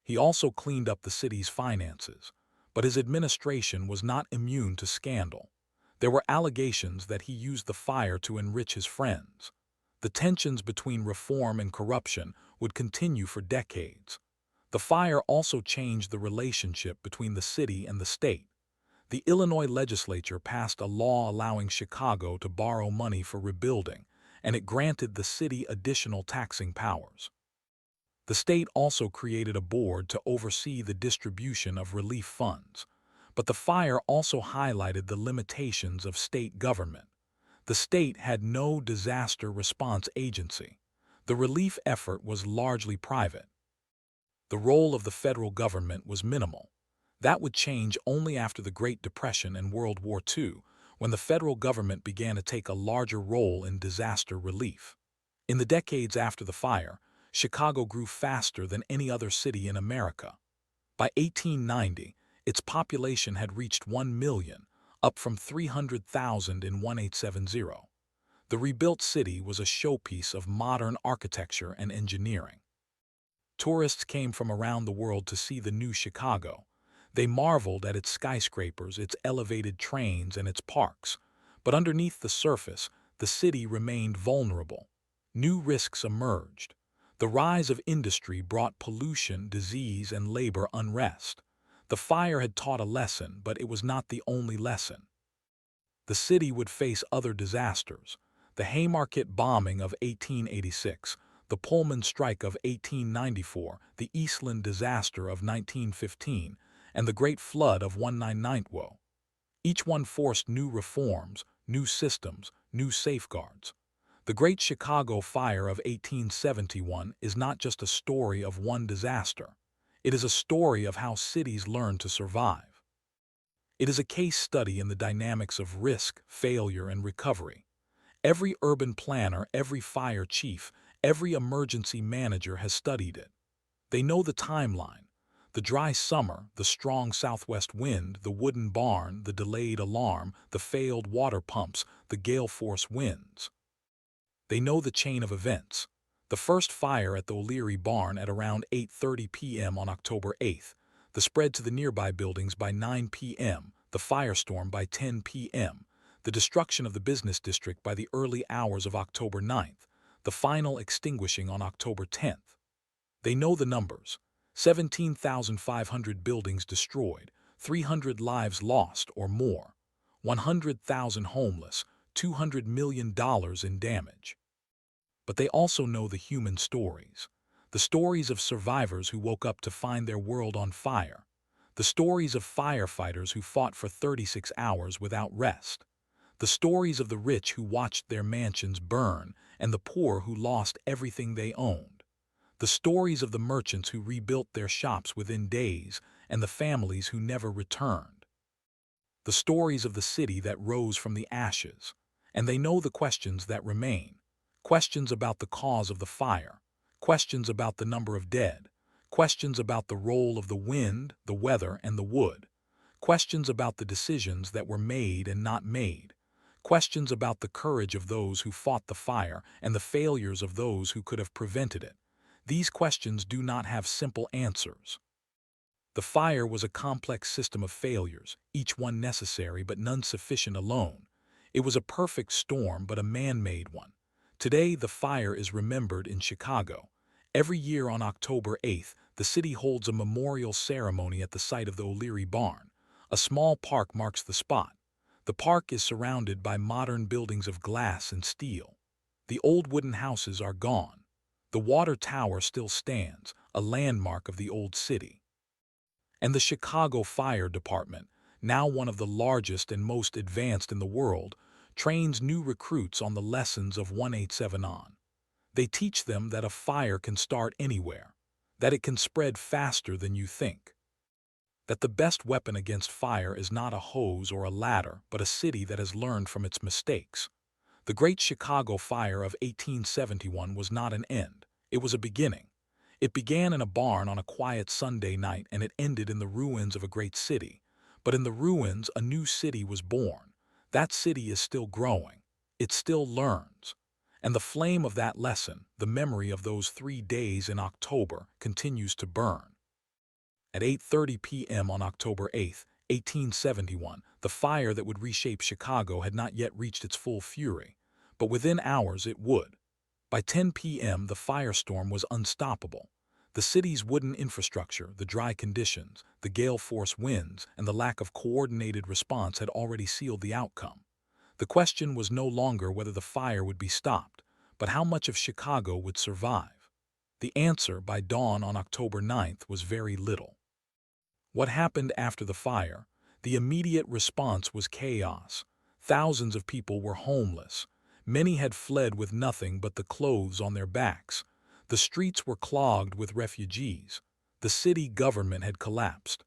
He also cleaned up the city's finances, but his administration was not immune to scandal. There were allegations that he used the fire to enrich his friends. The tensions between reform and corruption would continue for decades. The fire also changed the relationship between the city and the state. The Illinois legislature passed a law allowing Chicago to borrow money for rebuilding, and it granted the city additional taxing powers. The state also created a board to oversee the distribution of relief funds. But the fire also highlighted the limitations of state government. The state had no disaster response agency. The relief effort was largely private. The role of the federal government was minimal. That would change only after the Great Depression and World War II, when the federal government began to take a larger role in disaster relief. In the decades after the fire, Chicago grew faster than any other city in America. By 1890, its population had reached 1 million, up from 300,000 in 1870. The rebuilt city was a showpiece of modern architecture and engineering. Tourists came from around the world to see the new Chicago. They marveled at its skyscrapers, its elevated trains, and its parks. But underneath the surface, the city remained vulnerable. New risks emerged. The rise of industry brought pollution, disease, and labor unrest. The fire had taught a lesson, but it was not the only lesson. The city would face other disasters. The Haymarket bombing of 1886, the Pullman strike of 1894, the Eastland disaster of 1915, and the Great Flood of 1990. Each one forced new reforms, new systems, new safeguards. The Great Chicago Fire of 1871 is not just a story of one disaster. It is a story of how cities learn to survive. It is a case study in the dynamics of risk, failure, and recovery. Every urban planner, every fire chief, every emergency manager has studied it. They know the timeline: the dry summer, the strong southwest wind, the wooden barn, the delayed alarm, the failed water pumps, the gale force winds. They know the chain of events. The first fire at the O'Leary barn at around 8:30 p.m. on October 8th, the spread to the nearby buildings by 9 p.m., the firestorm by 10 p.m., the destruction of the business district by the early hours of October 9th, the final extinguishing on October 10th. They know the numbers: 17,500 buildings destroyed, 300 lives lost or more, 100,000 homeless, $200 million in damage. But they also know the human stories, the stories of survivors who woke up to find their world on fire, the stories of firefighters who fought for 36 hours without rest, the stories of the rich who watched their mansions burn and the poor who lost everything they owned, the stories of the merchants who rebuilt their shops within days and the families who never returned, the stories of the city that rose from the ashes. And they know the questions that remain. Questions about the cause of the fire, questions about the number of dead, questions about the role of the wind, the weather, and the wood, questions about the decisions that were made and not made, questions about the courage of those who fought the fire and the failures of those who could have prevented it. These questions do not have simple answers. The fire was a complex system of failures, each one necessary but none sufficient alone. It was a perfect storm but a man-made one. Today, the fire is remembered in Chicago. Every year on October 8th, the city holds a memorial ceremony at the site of the O'Leary barn. A small park marks the spot. The park is surrounded by modern buildings of glass and steel. The old wooden houses are gone. The water tower still stands, a landmark of the old city. And the Chicago Fire Department, now one of the largest and most advanced in the world, trains new recruits on the lessons of 187 on. They teach them that a fire can start anywhere, that it can spread faster than you think, that the best weapon against fire is not a hose or a ladder, but a city that has learned from its mistakes. The Great Chicago Fire of 1871 was not an end, it was a beginning. It began in a barn on a quiet Sunday night and it ended in the ruins of a great city. But in the ruins, a new city was born. That city is still growing. It still learns. And the flame of that lesson, the memory of those 3 days in October, continues to burn. At 8:30 p.m. on October 8th, 1871, the fire that would reshape Chicago had not yet reached its full fury. But within hours it would. By 10 p.m., the firestorm was unstoppable. The city's wooden infrastructure, the dry conditions, the gale-force winds, and the lack of coordinated response had already sealed the outcome. The question was no longer whether the fire would be stopped, but how much of Chicago would survive. The answer, by dawn on October 9th, was very little. What happened after the fire? The immediate response was chaos. Thousands of people were homeless. Many had fled with nothing but the clothes on their backs. The streets were clogged with refugees. The city government had collapsed.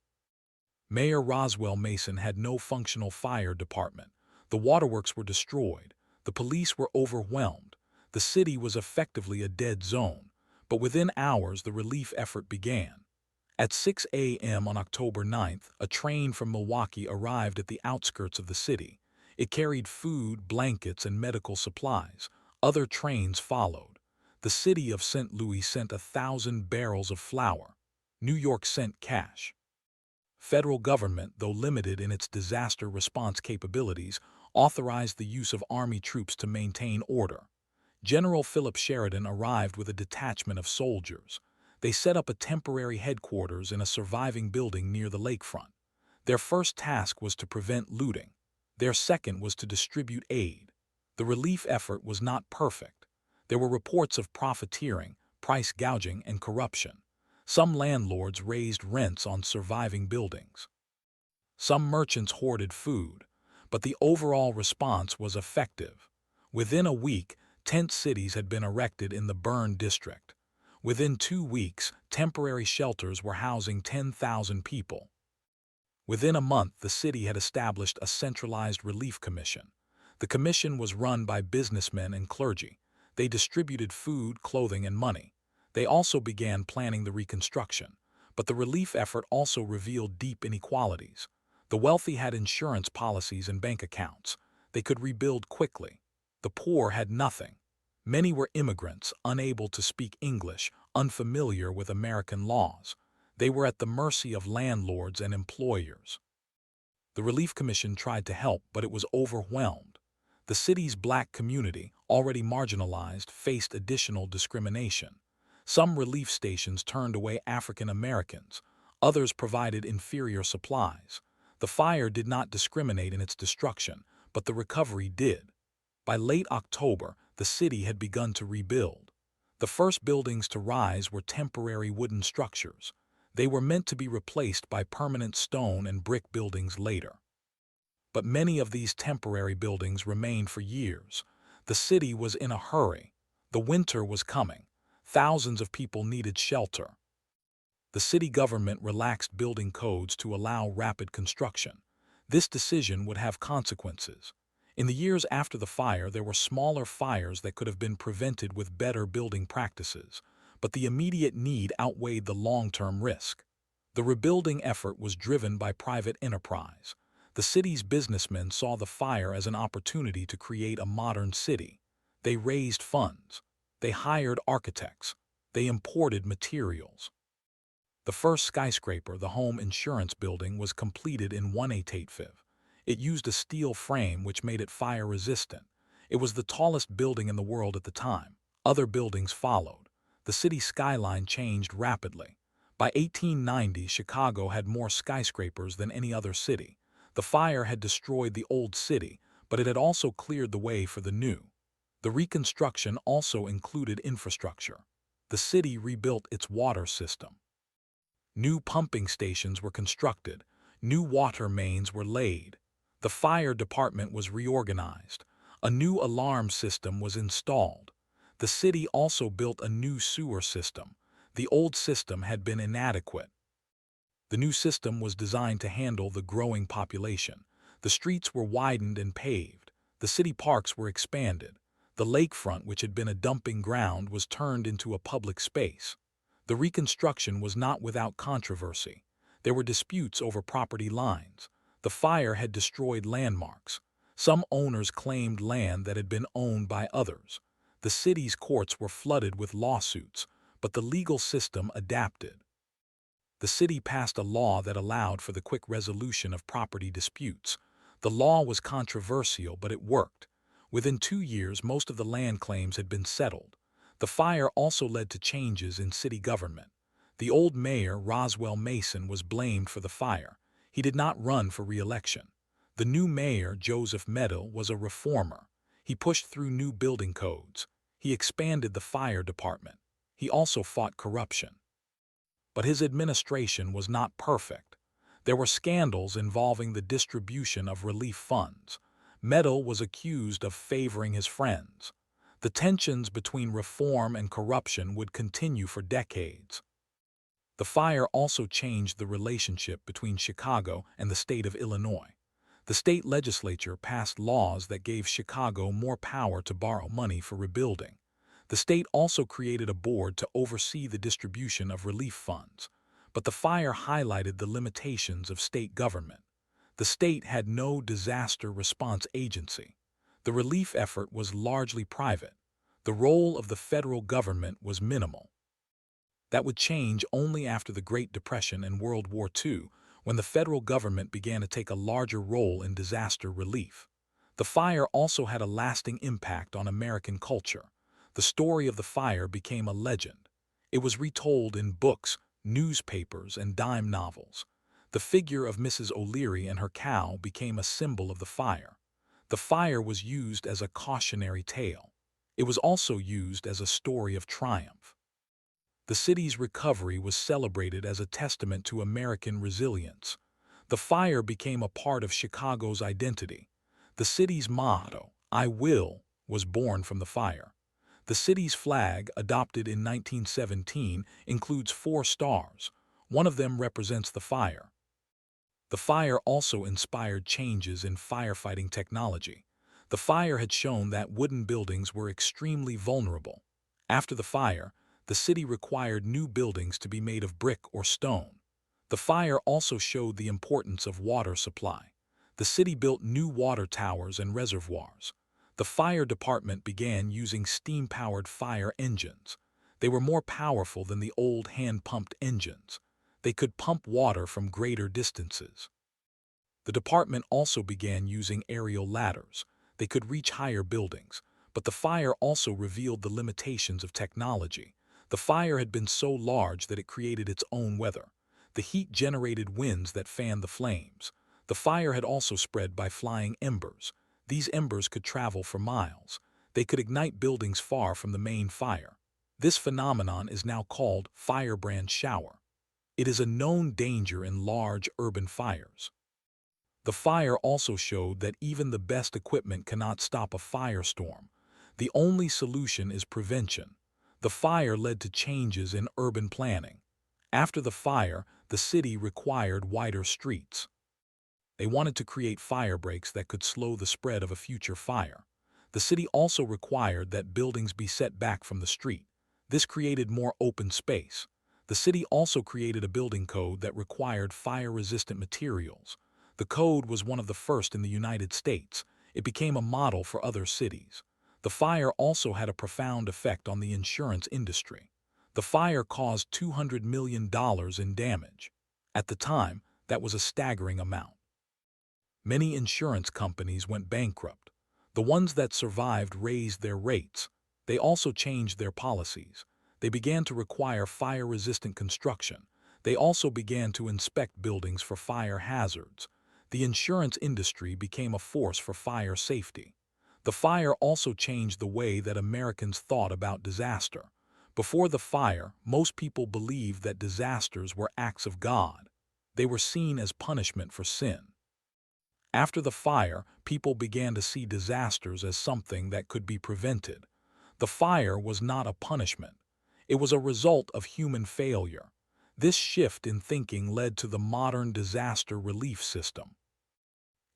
Mayor Roswell Mason had no functional fire department. The waterworks were destroyed. The police were overwhelmed. The city was effectively a dead zone. But within hours, the relief effort began. At 6 a.m. on October 9th, a train from Milwaukee arrived at the outskirts of the city. It carried food, blankets, and medical supplies. Other trains followed. The city of St. Louis sent 1,000 barrels of flour. New York sent cash. Federal government, though limited in its disaster response capabilities, authorized the use of Army troops to maintain order. General Philip Sheridan arrived with a detachment of soldiers. They set up a temporary headquarters in a surviving building near the lakefront. Their first task was to prevent looting. Their second was to distribute aid. The relief effort was not perfect. There were reports of profiteering, price gouging, and corruption. Some landlords raised rents on surviving buildings. Some merchants hoarded food, but the overall response was effective. Within a week, tent cities had been erected in the burned district. Within 2 weeks, temporary shelters were housing 10,000 people. Within a month, the city had established a centralized relief commission. The commission was run by businessmen and clergy. They distributed food, clothing, and money. They also began planning the reconstruction. But the relief effort also revealed deep inequalities. The wealthy had insurance policies and bank accounts. They could rebuild quickly. The poor had nothing. Many were immigrants, unable to speak English, unfamiliar with American laws. They were at the mercy of landlords and employers. The Relief Commission tried to help, but it was overwhelmed. The city's black community, already marginalized, faced additional discrimination. Some relief stations turned away African Americans. Others provided inferior supplies. The fire did not discriminate in its destruction, but the recovery did. By late October, the city had begun to rebuild. The first buildings to rise were temporary wooden structures. They were meant to be replaced by permanent stone and brick buildings later. But many of these temporary buildings remained for years. The city was in a hurry. The winter was coming. Thousands of people needed shelter. The city government relaxed building codes to allow rapid construction. This decision would have consequences. In the years after the fire, there were smaller fires that could have been prevented with better building practices, but the immediate need outweighed the long-term risk. The rebuilding effort was driven by private enterprise. The city's businessmen saw the fire as an opportunity to create a modern city. They raised funds. They hired architects. They imported materials. The first skyscraper, the home insurance building, was completed in 1/8. It used a steel frame which made it fire-resistant. It was the tallest building in the world at the time. Other buildings followed. The city skyline changed rapidly. By 1890, Chicago had more skyscrapers than any other city. The fire had destroyed the old city, but it had also cleared the way for the new. The reconstruction also included infrastructure. The city rebuilt its water system. New pumping stations were constructed. New water mains were laid. The fire department was reorganized. A new alarm system was installed. The city also built a new sewer system. The old system had been inadequate. The new system was designed to handle the growing population. The streets were widened and paved. The city parks were expanded. The lakefront, which had been a dumping ground, was turned into a public space. The reconstruction was not without controversy. There were disputes over property lines. The fire had destroyed landmarks. Some owners claimed land that had been owned by others. The city's courts were flooded with lawsuits, but the legal system adapted. The city passed a law that allowed for the quick resolution of property disputes. The law was controversial, but it worked. Within 2 years, most of the land claims had been settled. The fire also led to changes in city government. The old mayor, Roswell Mason, was blamed for the fire. He did not run for re-election. The new mayor, Joseph Medill, was a reformer. He pushed through new building codes. He expanded the fire department. He also fought corruption. But his administration was not perfect. There were scandals involving the distribution of relief funds. Medill was accused of favoring his friends. The tensions between reform and corruption would continue for decades. The fire also changed the relationship between Chicago and the state of Illinois. The state legislature passed laws that gave Chicago more power to borrow money for rebuilding. The state also created a board to oversee the distribution of relief funds. But the fire highlighted the limitations of state government. The state had no disaster response agency. The relief effort was largely private. The role of the federal government was minimal. That would change only after the Great Depression and World War II, when the federal government began to take a larger role in disaster relief. The fire also had a lasting impact on American culture. The story of the fire became a legend. It was retold in books, newspapers, and dime novels. The figure of Mrs. O'Leary and her cow became a symbol of the fire. The fire was used as a cautionary tale. It was also used as a story of triumph. The city's recovery was celebrated as a testament to American resilience. The fire became a part of Chicago's identity. The city's motto, "I will," was born from the fire. The city's flag, adopted in 1917, includes 4 stars. One of them represents the fire. The fire also inspired changes in firefighting technology. The fire had shown that wooden buildings were extremely vulnerable. After the fire, the city required new buildings to be made of brick or stone. The fire also showed the importance of water supply. The city built new water towers and reservoirs. The fire department began using steam-powered fire engines. They were more powerful than the old hand-pumped engines. They could pump water from greater distances. The department also began using aerial ladders. They could reach higher buildings, but the fire also revealed the limitations of technology. The fire had been so large that it created its own weather. The heat generated winds that fanned the flames. The fire had also spread by flying embers. These embers could travel for miles. They could ignite buildings far from the main fire. This phenomenon is now called firebrand shower. It is a known danger in large urban fires. The fire also showed that even the best equipment cannot stop a firestorm. The only solution is prevention. The fire led to changes in urban planning. After the fire, the city required wider streets. They wanted to create fire breaks that could slow the spread of a future fire. The city also required that buildings be set back from the street. This created more open space. The city also created a building code that required fire-resistant materials. The code was one of the first in the United States. It became a model for other cities. The fire also had a profound effect on the insurance industry. The fire caused $200 million in damage. At the time, that was a staggering amount. Many insurance companies went bankrupt. The ones that survived raised their rates. They also changed their policies. They began to require fire-resistant construction. They also began to inspect buildings for fire hazards. The insurance industry became a force for fire safety. The fire also changed the way that Americans thought about disaster. Before the fire, most people believed that disasters were acts of God. They were seen as punishment for sin. After the fire, people began to see disasters as something that could be prevented. The fire was not a punishment. It was a result of human failure. This shift in thinking led to the modern disaster relief system.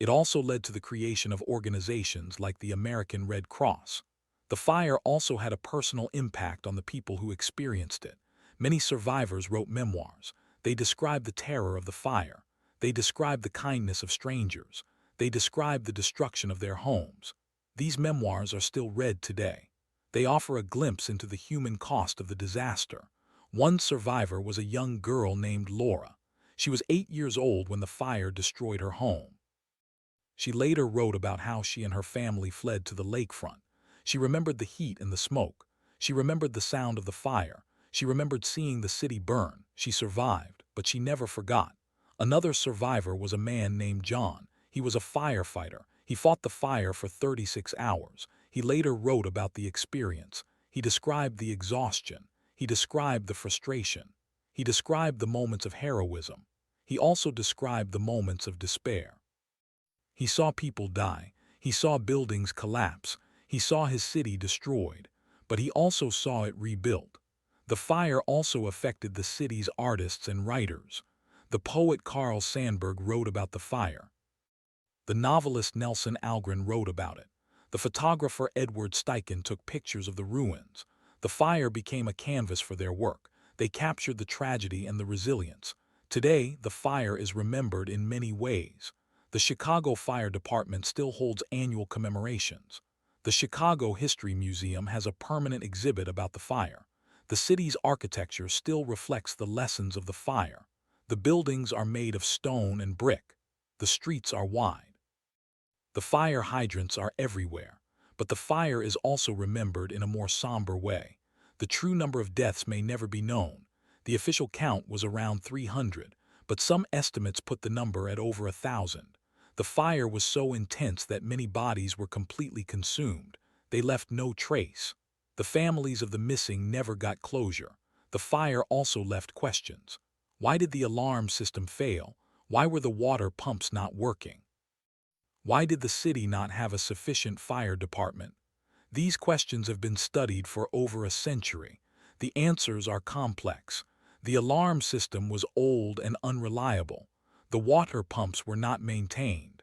It also led to the creation of organizations like the American Red Cross. The fire also had a personal impact on the people who experienced it. Many survivors wrote memoirs. They described the terror of the fire. They described the kindness of strangers. They described the destruction of their homes. These memoirs are still read today. They offer a glimpse into the human cost of the disaster. One survivor was a young girl named Laura. She was 8 years old when the fire destroyed her home. She later wrote about how she and her family fled to the lakefront. She remembered the heat and the smoke. She remembered the sound of the fire. She remembered seeing the city burn. She survived, but she never forgot. Another survivor was a man named John. He was a firefighter. He fought the fire for 36 hours. He later wrote about the experience. He described the exhaustion. He described the frustration. He described the moments of heroism. He also described the moments of despair. He saw people die. He saw buildings collapse. He saw his city destroyed. But he also saw it rebuilt. The fire also affected the city's artists and writers. The poet Carl Sandburg wrote about the fire. The novelist Nelson Algren wrote about it. The photographer Edward Steichen took pictures of the ruins. The fire became a canvas for their work. They captured the tragedy and the resilience. Today, the fire is remembered in many ways. The Chicago Fire Department still holds annual commemorations. The Chicago History Museum has a permanent exhibit about the fire. The city's architecture still reflects the lessons of the fire. The buildings are made of stone and brick. The streets are wide. The fire hydrants are everywhere, but the fire is also remembered in a more somber way. The true number of deaths may never be known. The official count was around 300, but some estimates put the number at over 1,000. The fire was so intense that many bodies were completely consumed. They left no trace. The families of the missing never got closure. The fire also left questions. Why did the alarm system fail? Why were the water pumps not working? Why did the city not have a sufficient fire department? These questions have been studied for over a century. The answers are complex. The alarm system was old and unreliable. The water pumps were not maintained.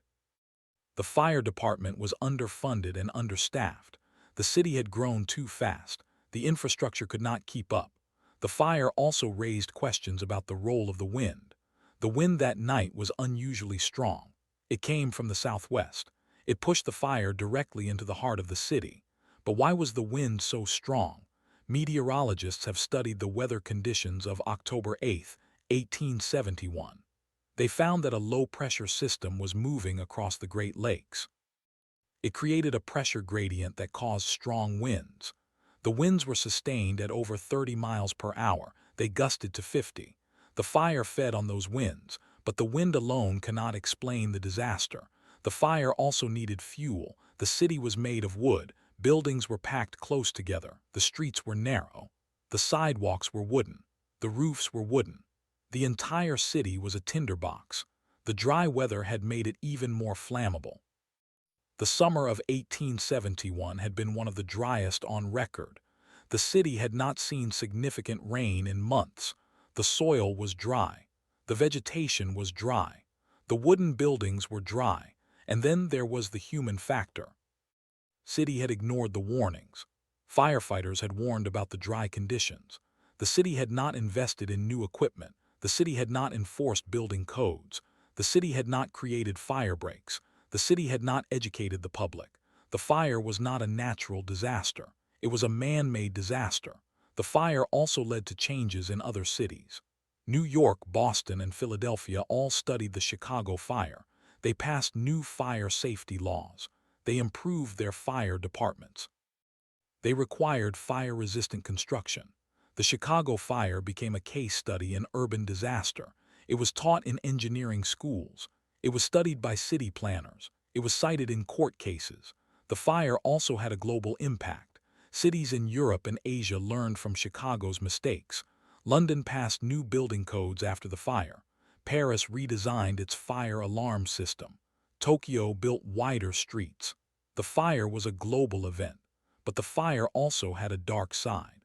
The fire department was underfunded and understaffed. The city had grown too fast. The infrastructure could not keep up. The fire also raised questions about the role of the wind. The wind that night was unusually strong. It came from the southwest. It pushed the fire directly into the heart of the city. But why was the wind so strong? Meteorologists have studied the weather conditions of October 8, 1871. They found that a low-pressure system was moving across the Great Lakes. It created a pressure gradient that caused strong winds. The winds were sustained at over 30 miles per hour. They gusted to 50. The fire fed on those winds, but the wind alone cannot explain the disaster. The fire also needed fuel. The city was made of wood. Buildings were packed close together. The streets were narrow. The sidewalks were wooden. The roofs were wooden. The entire city was a tinderbox. The dry weather had made it even more flammable. The summer of 1871 had been one of the driest on record. The city had not seen significant rain in months. The soil was dry. The vegetation was dry. The wooden buildings were dry. And then there was the human factor. City had ignored the warnings. Firefighters had warned about the dry conditions. The city had not invested in new equipment. The city had not enforced building codes. The city had not created fire breaks. The city had not educated the public. The fire was not a natural disaster. It was a man-made disaster. The fire also led to changes in other cities. New York, Boston, and Philadelphia all studied the Chicago fire. They passed new fire safety laws. They improved their fire departments. They required fire-resistant construction. The Chicago fire became a case study in urban disaster. It was taught in engineering schools. It was studied by city planners. It was cited in court cases. The fire also had a global impact. Cities in Europe and Asia learned from Chicago's mistakes. London passed new building codes after the fire. Paris redesigned its fire alarm system. Tokyo built wider streets. The fire was a global event, but the fire also had a dark side.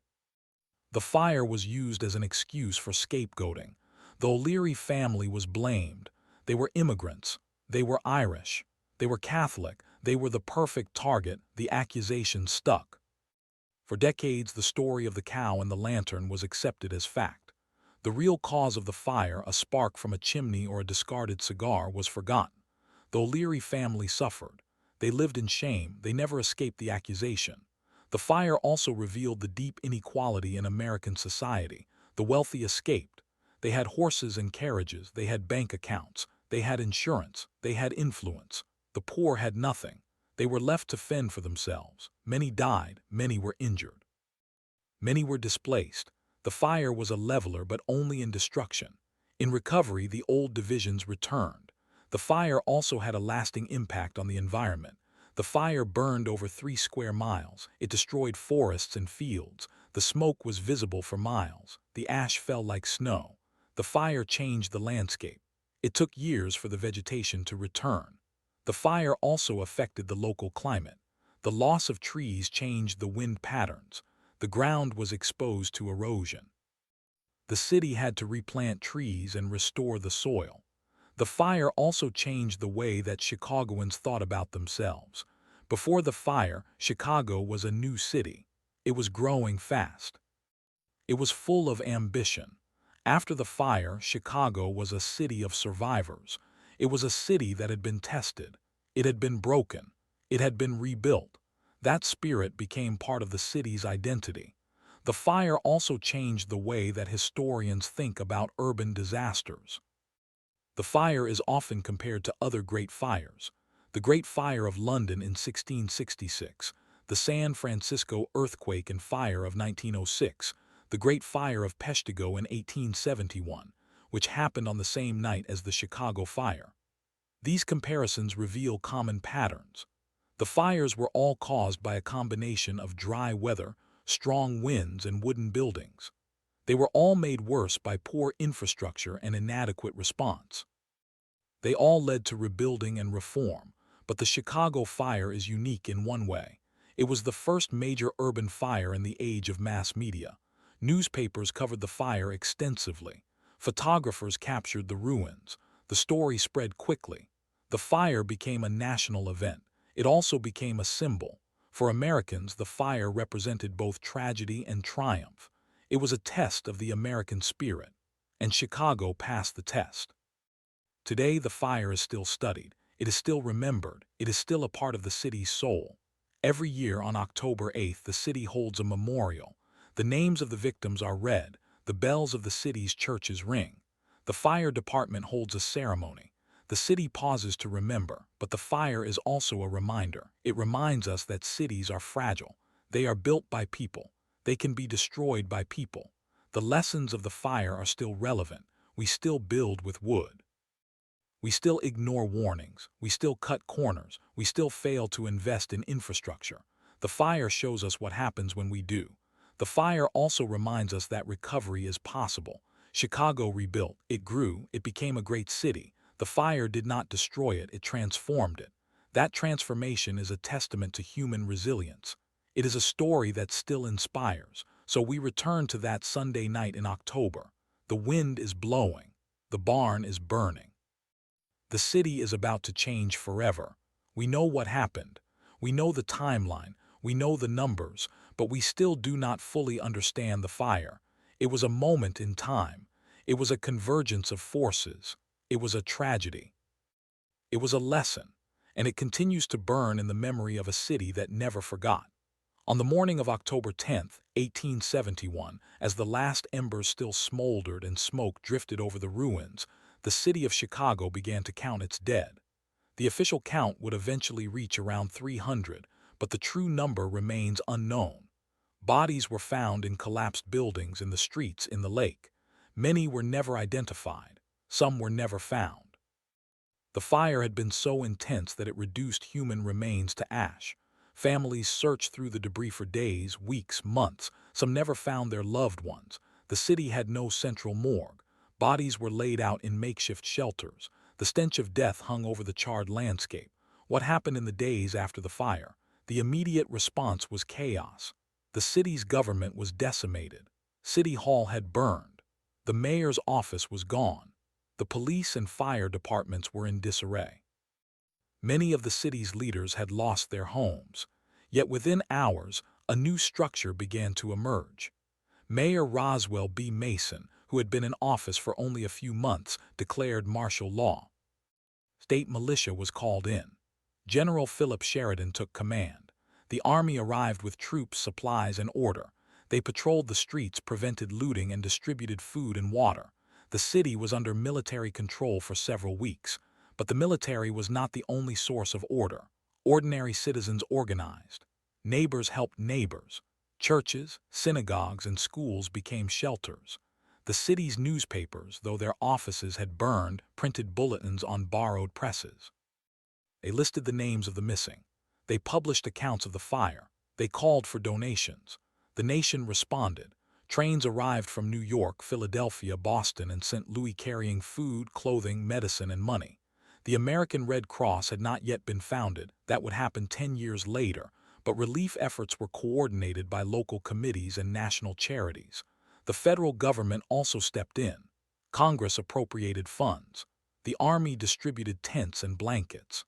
The fire was used as an excuse for scapegoating. The O'Leary family was blamed. They were immigrants. They were Irish. They were Catholic. They were the perfect target. The accusation stuck. For decades, the story of the cow and the lantern was accepted as fact. The real cause of the fire, a spark from a chimney or a discarded cigar, was forgotten. The O'Leary family suffered. They lived in shame. They never escaped the accusation. The fire also revealed the deep inequality in American society. The wealthy escaped. They had horses and carriages. They had bank accounts. They had insurance. They had influence. The poor had nothing. They were left to fend for themselves. Many died. Many were injured. Many were displaced. The fire was a leveler, but only in destruction. In recovery, the old divisions returned. The fire also had a lasting impact on the environment. The fire burned over 3 square miles. It destroyed forests and fields. The smoke was visible for miles. The ash fell like snow. The fire changed the landscape. It took years for the vegetation to return. The fire also affected the local climate. The loss of trees changed the wind patterns. The ground was exposed to erosion. The city had to replant trees and restore the soil. The fire also changed the way that Chicagoans thought about themselves. Before the fire, Chicago was a new city. It was growing fast. It was full of ambition. After the fire, Chicago was a city of survivors. It was a city that had been tested. It had been broken. It had been rebuilt. That spirit became part of the city's identity. The fire also changed the way that historians think about urban disasters. The fire is often compared to other great fires. The Great Fire of London in 1666, the San Francisco earthquake and fire of 1906, the Great Fire of Peshtigo in 1871, which happened on the same night as the Chicago fire. These comparisons reveal common patterns. The fires were all caused by a combination of dry weather, strong winds, and wooden buildings. They were all made worse by poor infrastructure and inadequate response. They all led to rebuilding and reform, but the Chicago fire is unique in one way. It was the first major urban fire in the age of mass media. Newspapers covered the fire extensively. Photographers captured the ruins. The story spread quickly. The fire became a national event. It also became a symbol. For Americans, the fire represented both tragedy and triumph. It was a test of the American spirit, and Chicago passed the test. Today, the fire is still studied. It is still remembered. It is still a part of the city's soul. Every year on October 8th, the city holds a memorial. The names of the victims are read. The bells of the city's churches ring. The fire department holds a ceremony. The city pauses to remember, but the fire is also a reminder. It reminds us that cities are fragile. They are built by people. They can be destroyed by people. The lessons of the fire are still relevant. We still build with wood. We still ignore warnings. We still cut corners. We still fail to invest in infrastructure. The fire shows us what happens when we do. The fire also reminds us that recovery is possible. Chicago rebuilt. It grew. It became a great city. The fire did not destroy it. It transformed it. That transformation is a testament to human resilience. It is a story that still inspires. So we return to that Sunday night in October. The wind is blowing. The barn is burning. The city is about to change forever. We know what happened. We know the timeline. We know the numbers, but we still do not fully understand the fire. It was a moment in time. It was a convergence of forces. It was a tragedy. It was a lesson, and it continues to burn in the memory of a city that never forgot. On the morning of October 10th, 1871, as the last embers still smoldered and smoke drifted over the ruins, the city of Chicago began to count its dead. The official count would eventually reach around 300, but the true number remains unknown. Bodies were found in collapsed buildings, in the streets, in the lake. Many were never identified. Some were never found. The fire had been so intense that it reduced human remains to ash. Families searched through the debris for days, weeks, months. Some never found their loved ones. The city had no central morgue. Bodies were laid out in makeshift shelters. The stench of death hung over the charred landscape. What happened in the days after the fire? The immediate response was chaos. The city's government was decimated. City Hall had burned. The mayor's office was gone. The police and fire departments were in disarray. Many of the city's leaders had lost their homes. Yet within hours, a new structure began to emerge. Mayor Roswell B. Mason, who had been in office for only a few months, declared martial law. State militia was called in. General Philip Sheridan took command. The army arrived with troops, supplies, and order. They patrolled the streets, prevented looting, and distributed food and water. The city was under military control for several weeks. But the military was not the only source of order. Ordinary citizens organized. Neighbors helped neighbors. Churches, synagogues, and schools became shelters. The city's newspapers, though their offices had burned, printed bulletins on borrowed presses. They listed the names of the missing. They published accounts of the fire. They called for donations. The nation responded. Trains arrived from New York, Philadelphia, Boston, and St. Louis carrying food, clothing, medicine, and money. The American Red Cross had not yet been founded. That would happen 10 years later, but relief efforts were coordinated by local committees and national charities. The federal government also stepped in. Congress appropriated funds. The Army distributed tents and blankets.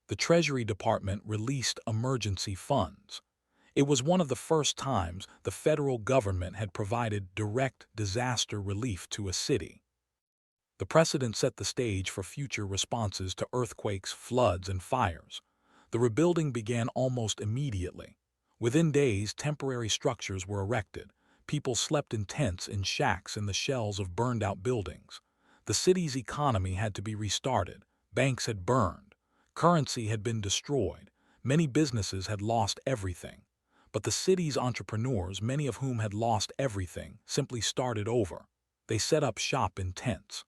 The Treasury Department released emergency funds. It was one of the first times the federal government had provided direct disaster relief to a city. The precedent set the stage for future responses to earthquakes, floods, and fires. The rebuilding began almost immediately. Within days, temporary structures were erected. People slept in tents, in shacks, in the shells of burned-out buildings. The city's economy had to be restarted. Banks had burned. Currency had been destroyed. Many businesses had lost everything. But the city's entrepreneurs, many of whom had lost everything, simply started over. They set up shop in tents.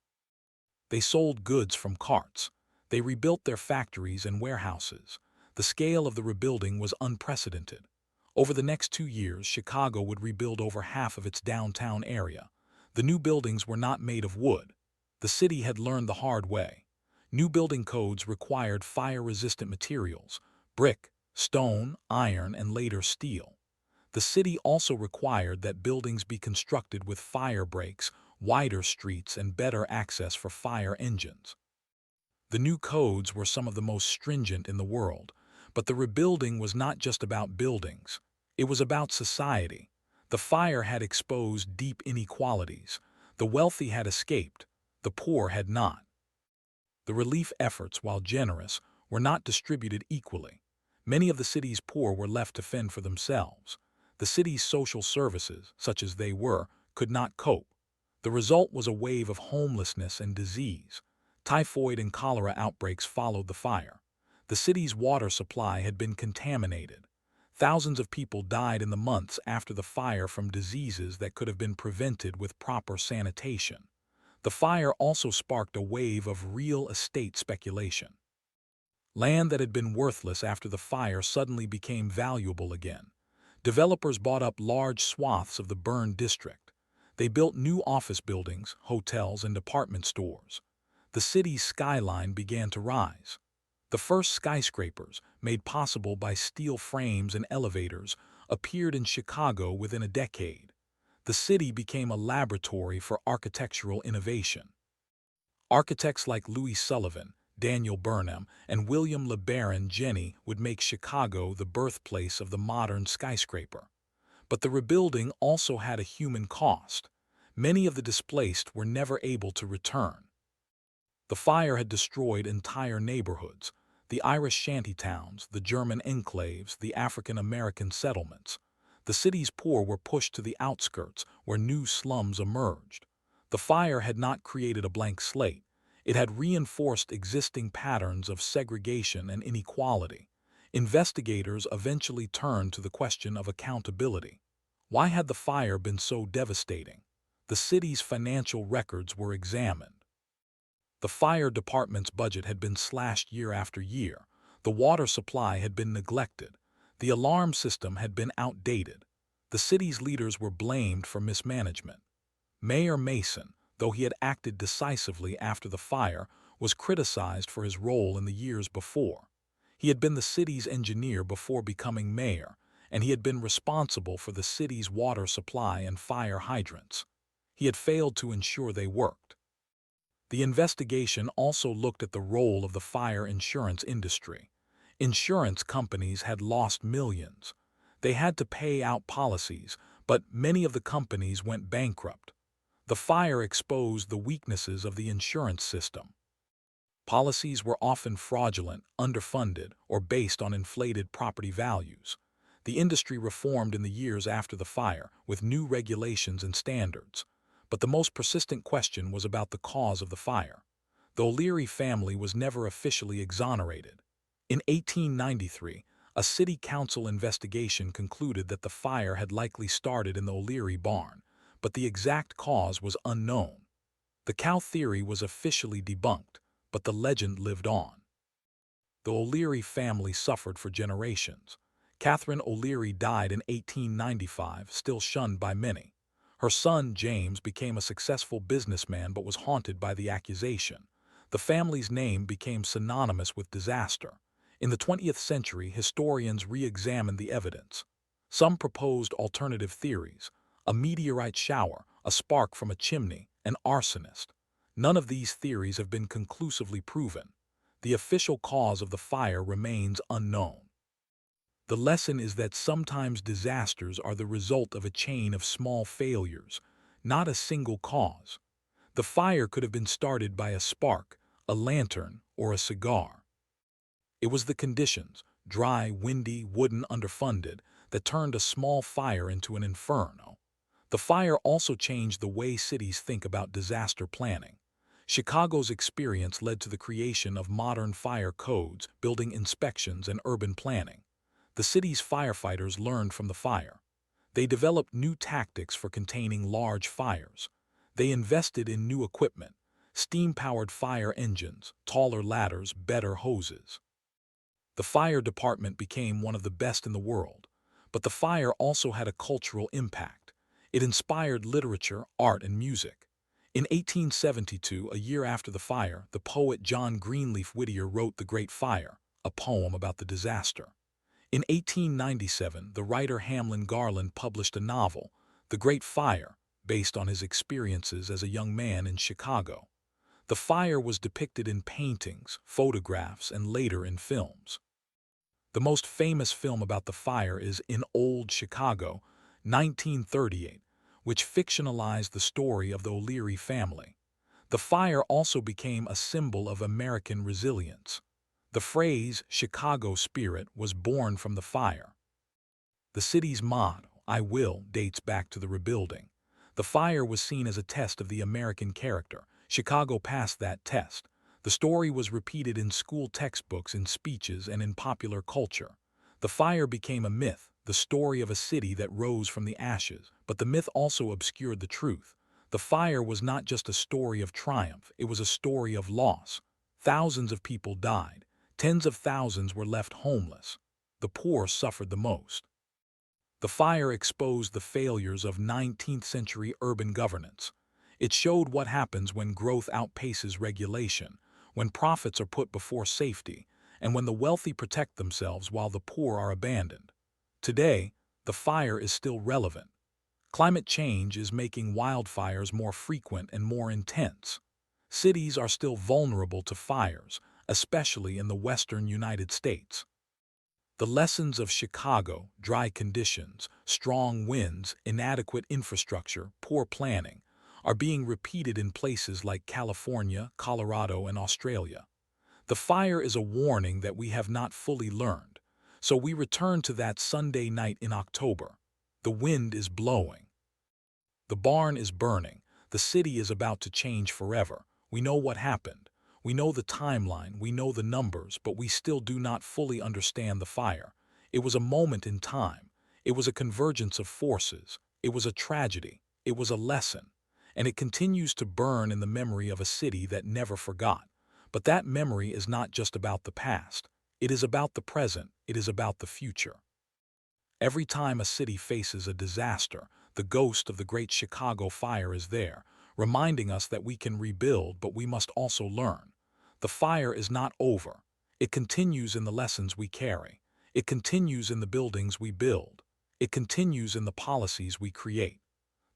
They sold goods from carts. They rebuilt their factories and warehouses. The scale of the rebuilding was unprecedented. Over the next 2 years, Chicago would rebuild over half of its downtown area. The new buildings were not made of wood. The city had learned the hard way. New building codes required fire-resistant materials: brick, stone, iron, and later steel. The city also required that buildings be constructed with fire breaks, wider streets, and better access for fire engines. The new codes were some of the most stringent in the world, but the rebuilding was not just about buildings. It was about society. The fire had exposed deep inequalities. The wealthy had escaped. The poor had not. The relief efforts, while generous, were not distributed equally. Many of the city's poor were left to fend for themselves. The city's social services, such as they were, could not cope. The result was a wave of homelessness and disease. Typhoid and cholera outbreaks followed the fire. The city's water supply had been contaminated. Thousands of people died in the months after the fire from diseases that could have been prevented with proper sanitation. The fire also sparked a wave of real estate speculation. Land that had been worthless after the fire suddenly became valuable again. Developers bought up large swaths of the burned district. They built new office buildings, hotels, and department stores. The city's skyline began to rise. The first skyscrapers, made possible by steel frames and elevators, appeared in Chicago within a decade. The city became a laboratory for architectural innovation. Architects like Louis Sullivan, Daniel Burnham, and William LeBaron Jenney would make Chicago the birthplace of the modern skyscraper. But the rebuilding also had a human cost. Many of the displaced were never able to return. The fire had destroyed entire neighborhoods: the Irish shantytowns, the German enclaves, the African-American settlements. The city's poor were pushed to the outskirts, where new slums emerged. The fire had not created a blank slate. It had reinforced existing patterns of segregation and inequality. Investigators eventually turned to the question of accountability. Why had the fire been so devastating? The city's financial records were examined. The fire department's budget had been slashed year after year. The water supply had been neglected. The alarm system had been outdated. The city's leaders were blamed for mismanagement. Mayor Mason, though he had acted decisively after the fire, was criticized for his role in the years before. He had been the city's engineer before becoming mayor, and he had been responsible for the city's water supply and fire hydrants. He had failed to ensure they worked. The investigation also looked at the role of the fire insurance industry. Insurance companies had lost millions. They had to pay out policies, but many of the companies went bankrupt. The fire exposed the weaknesses of the insurance system. Policies were often fraudulent, underfunded, or based on inflated property values. The industry reformed in the years after the fire, with new regulations and standards. But the most persistent question was about the cause of the fire. The O'Leary family was never officially exonerated. In 1893, a city council investigation concluded that the fire had likely started in the O'Leary barn, but the exact cause was unknown. The cow theory was officially debunked, but the legend lived on. The O'Leary family suffered for generations. Catherine O'Leary died in 1895, still shunned by many. Her son, James, became a successful businessman but was haunted by the accusation. The family's name became synonymous with disaster. In the 20th century, historians re-examined the evidence. Some proposed alternative theories: a meteorite shower, a spark from a chimney, an arsonist. None of these theories have been conclusively proven. The official cause of the fire remains unknown. The lesson is that sometimes disasters are the result of a chain of small failures, not a single cause. The fire could have been started by a spark, a lantern, or a cigar. It was the conditions, dry, windy, wooden, underfunded, that turned a small fire into an inferno. The fire also changed the way cities think about disaster planning. Chicago's experience led to the creation of modern fire codes, building inspections, and urban planning. The city's firefighters learned from the fire. They developed new tactics for containing large fires. They invested in new equipment: steam-powered fire engines, taller ladders, better hoses. The fire department became one of the best in the world. But the fire also had a cultural impact. It inspired literature, art, and music. In 1872, a year after the fire, the poet John Greenleaf Whittier wrote The Great Fire, a poem about the disaster. In 1897, the writer Hamlin Garland published a novel, The Great Fire, based on his experiences as a young man in Chicago. The fire was depicted in paintings, photographs, and later in films. The most famous film about the fire is In Old Chicago, 1938, which fictionalized the story of the O'Leary family. The fire also became a symbol of American resilience. The phrase "Chicago spirit" was born from the fire. The city's motto, "I will," dates back to the rebuilding. The fire was seen as a test of the American character. Chicago passed that test. The story was repeated in school textbooks, in speeches, and in popular culture. The fire became a myth, the story of a city that rose from the ashes, but the myth also obscured the truth. The fire was not just a story of triumph, it was a story of loss. Thousands of people died. Tens of thousands were left homeless. The poor suffered the most. The fire exposed the failures of 19th-century urban governance. It showed what happens when growth outpaces regulation, when profits are put before safety, and when the wealthy protect themselves while the poor are abandoned. Today, the fire is still relevant. Climate change is making wildfires more frequent and more intense. Cities are still vulnerable to fires, especially in the western United States. The lessons of Chicago, dry conditions, strong winds, inadequate infrastructure, poor planning, are being repeated in places like California, Colorado, and Australia. The fire is a warning that we have not fully learned. So we return to that Sunday night in October. The wind is blowing. The barn is burning. The city is about to change forever. We know what happened. We know the timeline. We know the numbers, but we still do not fully understand the fire. It was a moment in time. It was a convergence of forces. It was a tragedy. It was a lesson. And it continues to burn in the memory of a city that never forgot. But that memory is not just about the past. It is about the present. It is about the future. Every time a city faces a disaster, the ghost of the Great Chicago Fire is there, reminding us that we can rebuild, but we must also learn. The fire is not over. It continues in the lessons we carry. It continues in the buildings we build. It continues in the policies we create.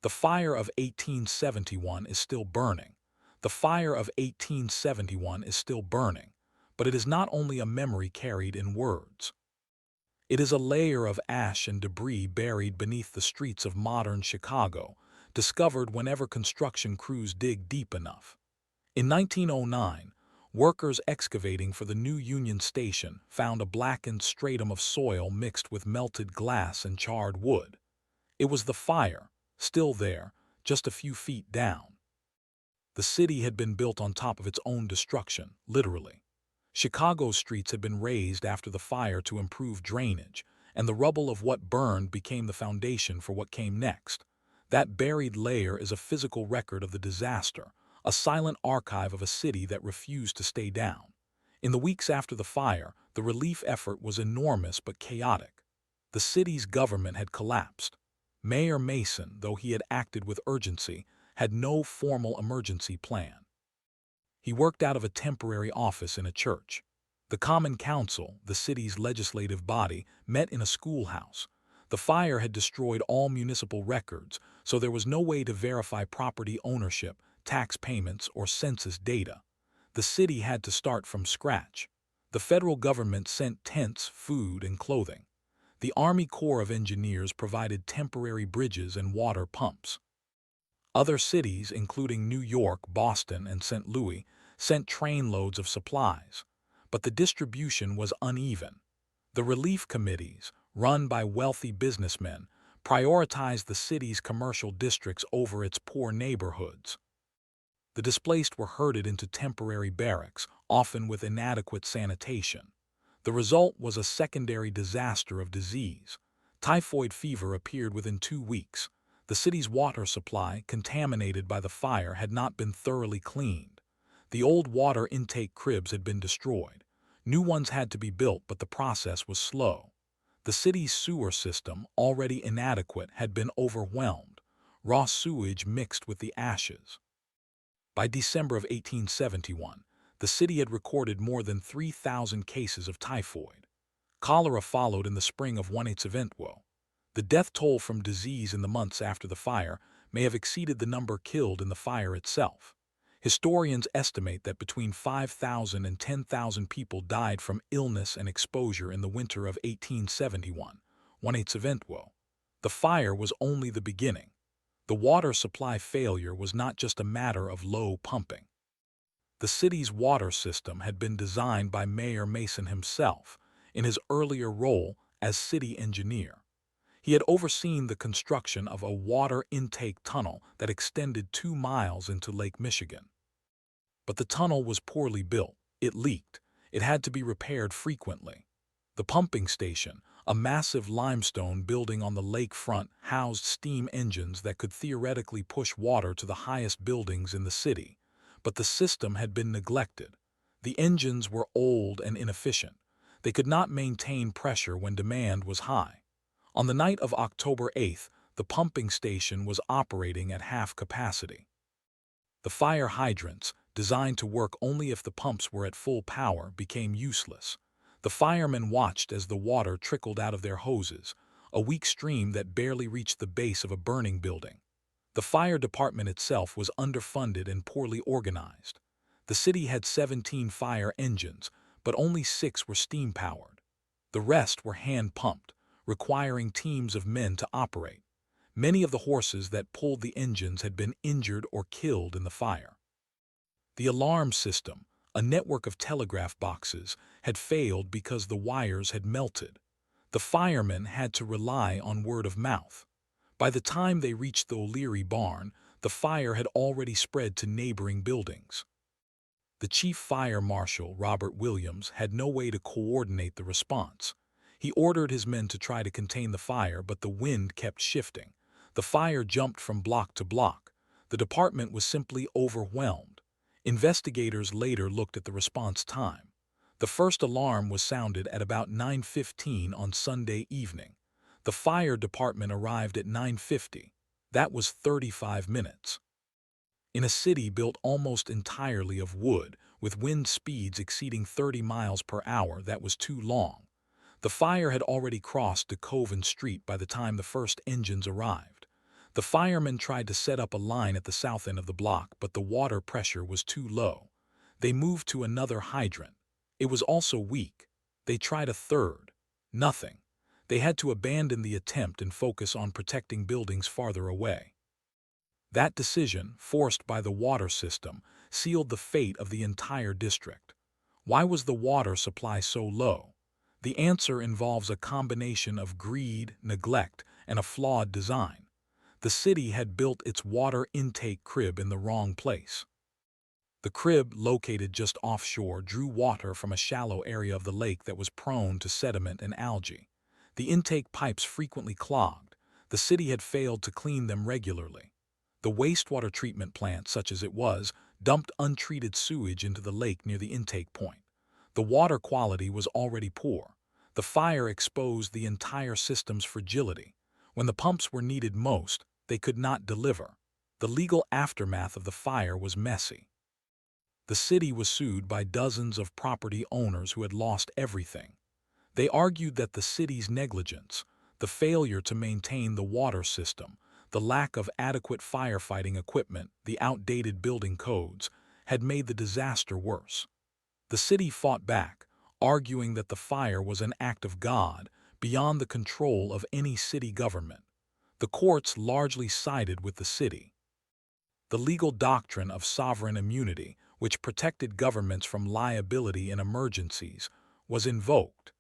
The fire of 1871 is still burning. The fire of 1871 is still burning, but it is not only a memory carried in words. It is a layer of ash and debris buried beneath the streets of modern Chicago, discovered whenever construction crews dig deep enough. In 1909, workers excavating for the new Union Station found a blackened stratum of soil mixed with melted glass and charred wood. It was the fire, still there, just a few feet down. The city had been built on top of its own destruction, literally. Chicago's streets had been raised after the fire to improve drainage, and the rubble of what burned became the foundation for what came next. That buried layer is a physical record of the disaster, a silent archive of a city that refused to stay down. In the weeks after the fire, the relief effort was enormous but chaotic. The city's government had collapsed. Mayor Mason, though he had acted with urgency, had no formal emergency plan. He worked out of a temporary office in a church. The Common Council, the city's legislative body, met in a schoolhouse. The fire had destroyed all municipal records, so there was no way to verify property ownership, tax payments, or census data. The city had to start from scratch. The federal government sent tents, food, and clothing. The Army Corps of Engineers provided temporary bridges and water pumps. Other cities, including New York, Boston, and St. Louis, sent trainloads of supplies, but the distribution was uneven. The relief committees, run by wealthy businessmen, prioritized the city's commercial districts over its poor neighborhoods. The displaced were herded into temporary barracks, often with inadequate sanitation. The result was a secondary disaster of disease. Typhoid fever appeared within 2 weeks. The city's water supply, contaminated by the fire, had not been thoroughly cleaned. The old water intake cribs had been destroyed. New ones had to be built, but the process was slow. The city's sewer system, already inadequate, had been overwhelmed. Raw sewage mixed with the ashes. By December of 1871, the city had recorded more than 3,000 cases of typhoid. Cholera followed in the spring of 1872. The death toll from disease in the months after the fire may have exceeded the number killed in the fire itself. Historians estimate that between 5,000 and 10,000 people died from illness and exposure in the winter of 1871. The fire was only the beginning. The water supply failure was not just a matter of low pumping. The city's water system had been designed by Mayor Mason himself in his earlier role as city engineer. He had overseen the construction of a water intake tunnel that extended 2 miles into Lake Michigan. But the tunnel was poorly built. It leaked. It had to be repaired frequently. The pumping station, a massive limestone building on the lakefront, housed steam engines that could theoretically push water to the highest buildings in the city. But the system had been neglected. The engines were old and inefficient. They could not maintain pressure when demand was high. On the night of October 8th, the pumping station was operating at half capacity. The fire hydrants, designed to work only if the pumps were at full power, became useless. The firemen watched as the water trickled out of their hoses, a weak stream that barely reached the base of a burning building. The fire department itself was underfunded and poorly organized. The city had 17 fire engines, but only 6 were steam-powered. The rest were hand-pumped, requiring teams of men to operate. Many of the horses that pulled the engines had been injured or killed in the fire. The alarm system, a network of telegraph boxes, had failed because the wires had melted. The firemen had to rely on word of mouth. By the time they reached the O'Leary barn, the fire had already spread to neighboring buildings. The chief fire marshal, Robert Williams, had no way to coordinate the response. He ordered his men to try to contain the fire, but the wind kept shifting. The fire jumped from block to block. The department was simply overwhelmed. Investigators later looked at the response time. The first alarm was sounded at about 9:15 on Sunday evening. The fire department arrived at 9:50. That was 35 minutes. In a city built almost entirely of wood, with wind speeds exceeding 30 miles per hour. That was too long. The fire had already crossed DeKalb Street by the time the first engines arrived. The firemen tried to set up a line at the south end of the block, but the water pressure was too low. They moved to another hydrant. It was also weak. They tried a third. Nothing. They had to abandon the attempt and focus on protecting buildings farther away. That decision, forced by the water system, sealed the fate of the entire district. Why was the water supply so low? The answer involves a combination of greed, neglect, and a flawed design. The city had built its water intake crib in the wrong place. The crib, located just offshore, drew water from a shallow area of the lake that was prone to sediment and algae. The intake pipes frequently clogged. The city had failed to clean them regularly. The wastewater treatment plant, such as it was, dumped untreated sewage into the lake near the intake point. The water quality was already poor. The fire exposed the entire system's fragility. When the pumps were needed most, they could not deliver. The legal aftermath of the fire was messy. The city was sued by dozens of property owners who had lost everything. They argued that the city's negligence, the failure to maintain the water system, the lack of adequate firefighting equipment, the outdated building codes, had made the disaster worse. The city fought back, arguing that the fire was an act of God, beyond the control of any city government. The courts largely sided with the city. The legal doctrine of sovereign immunity, which protected governments from liability in emergencies, was invoked.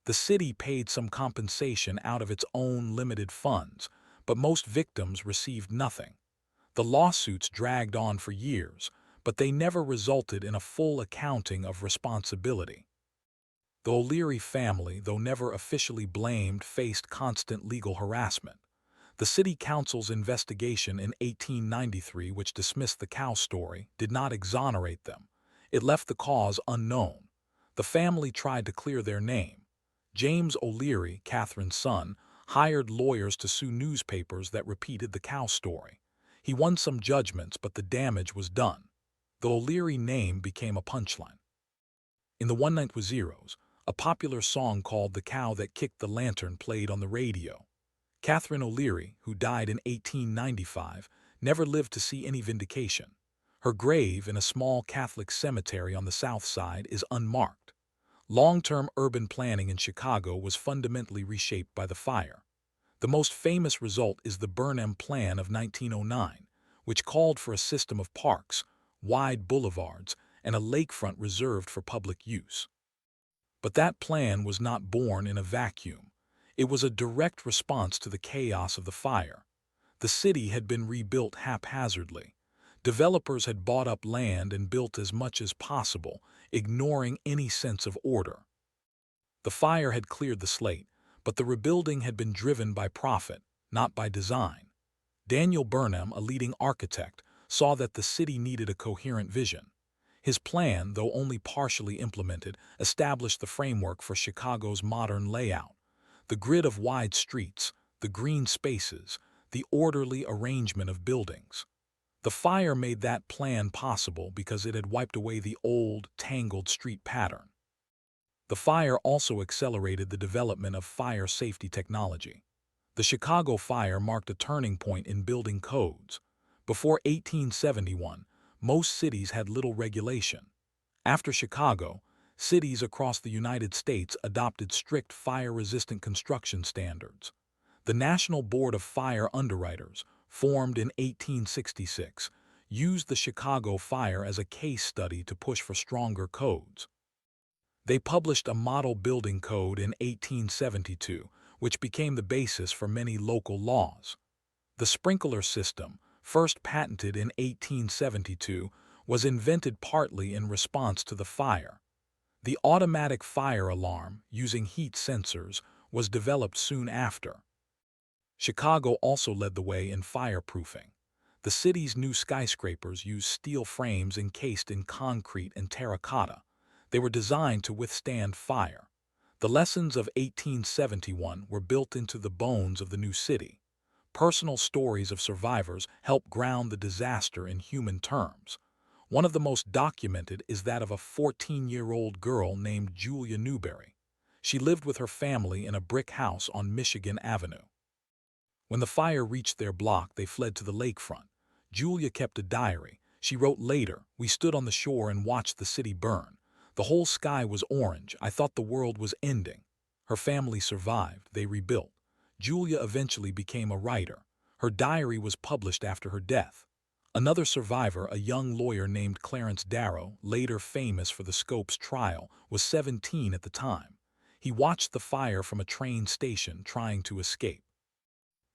The city paid some compensation out of its own limited funds, but most victims received nothing. The lawsuits dragged on for years, but they never resulted in a full accounting of responsibility. The O'Leary family, though never officially blamed, faced constant legal harassment. The city council's investigation in 1893, which dismissed the cow story, did not exonerate them. It left the cause unknown. The family tried to clear their name. James O'Leary, Catherine's son, hired lawyers to sue newspapers that repeated the cow story. He won some judgments, but the damage was done. The O'Leary name became a punchline. In the One Night with Zeros, a popular song called "The Cow That Kicked the Lantern" played on the radio. Catherine O'Leary, who died in 1895, never lived to see any vindication. Her grave in a small Catholic cemetery on the south side is unmarked. Long-term urban planning in Chicago was fundamentally reshaped by the fire. The most famous result is the Burnham Plan of 1909, which called for a system of parks, wide boulevards, and a lakefront reserved for public use. But that plan was not born in a vacuum. It was a direct response to the chaos of the fire. The city had been rebuilt haphazardly. Developers had bought up land and built as much as possible, ignoring any sense of order. The fire had cleared the slate, but the rebuilding had been driven by profit, not by design. Daniel Burnham, a leading architect, saw that the city needed a coherent vision. His plan, though only partially implemented, established the framework for Chicago's modern layout. The grid of wide streets, the green spaces, the orderly arrangement of buildings. The fire made that plan possible because it had wiped away the old, tangled street pattern. The fire also accelerated the development of fire safety technology. The Chicago fire marked a turning point in building codes. Before 1871, most cities had little regulation. After Chicago, cities across the United States adopted strict fire-resistant construction standards. The National Board of Fire Underwriters, formed in 1866, used the Chicago fire as a case study to push for stronger codes. They published a model building code in 1872, which became the basis for many local laws. The sprinkler system, first patented in 1872, was invented partly in response to the fire. The automatic fire alarm, using heat sensors, was developed soon after. Chicago also led the way in fireproofing. The city's new skyscrapers used steel frames encased in concrete and terracotta. They were designed to withstand fire. The lessons of 1871 were built into the bones of the new city. Personal stories of survivors help ground the disaster in human terms. One of the most documented is that of a 14-year-old girl named Julia Newberry. She lived with her family in a brick house on Michigan Avenue. When the fire reached their block, they fled to the lakefront. Julia kept a diary. She wrote later, "We stood on the shore and watched the city burn. The whole sky was orange. I thought the world was ending." Her family survived. They rebuilt. Julia eventually became a writer. Her diary was published after her death. Another survivor, a young lawyer named Clarence Darrow, later famous for the Scopes trial, was 17 at the time. He watched the fire from a train station trying to escape.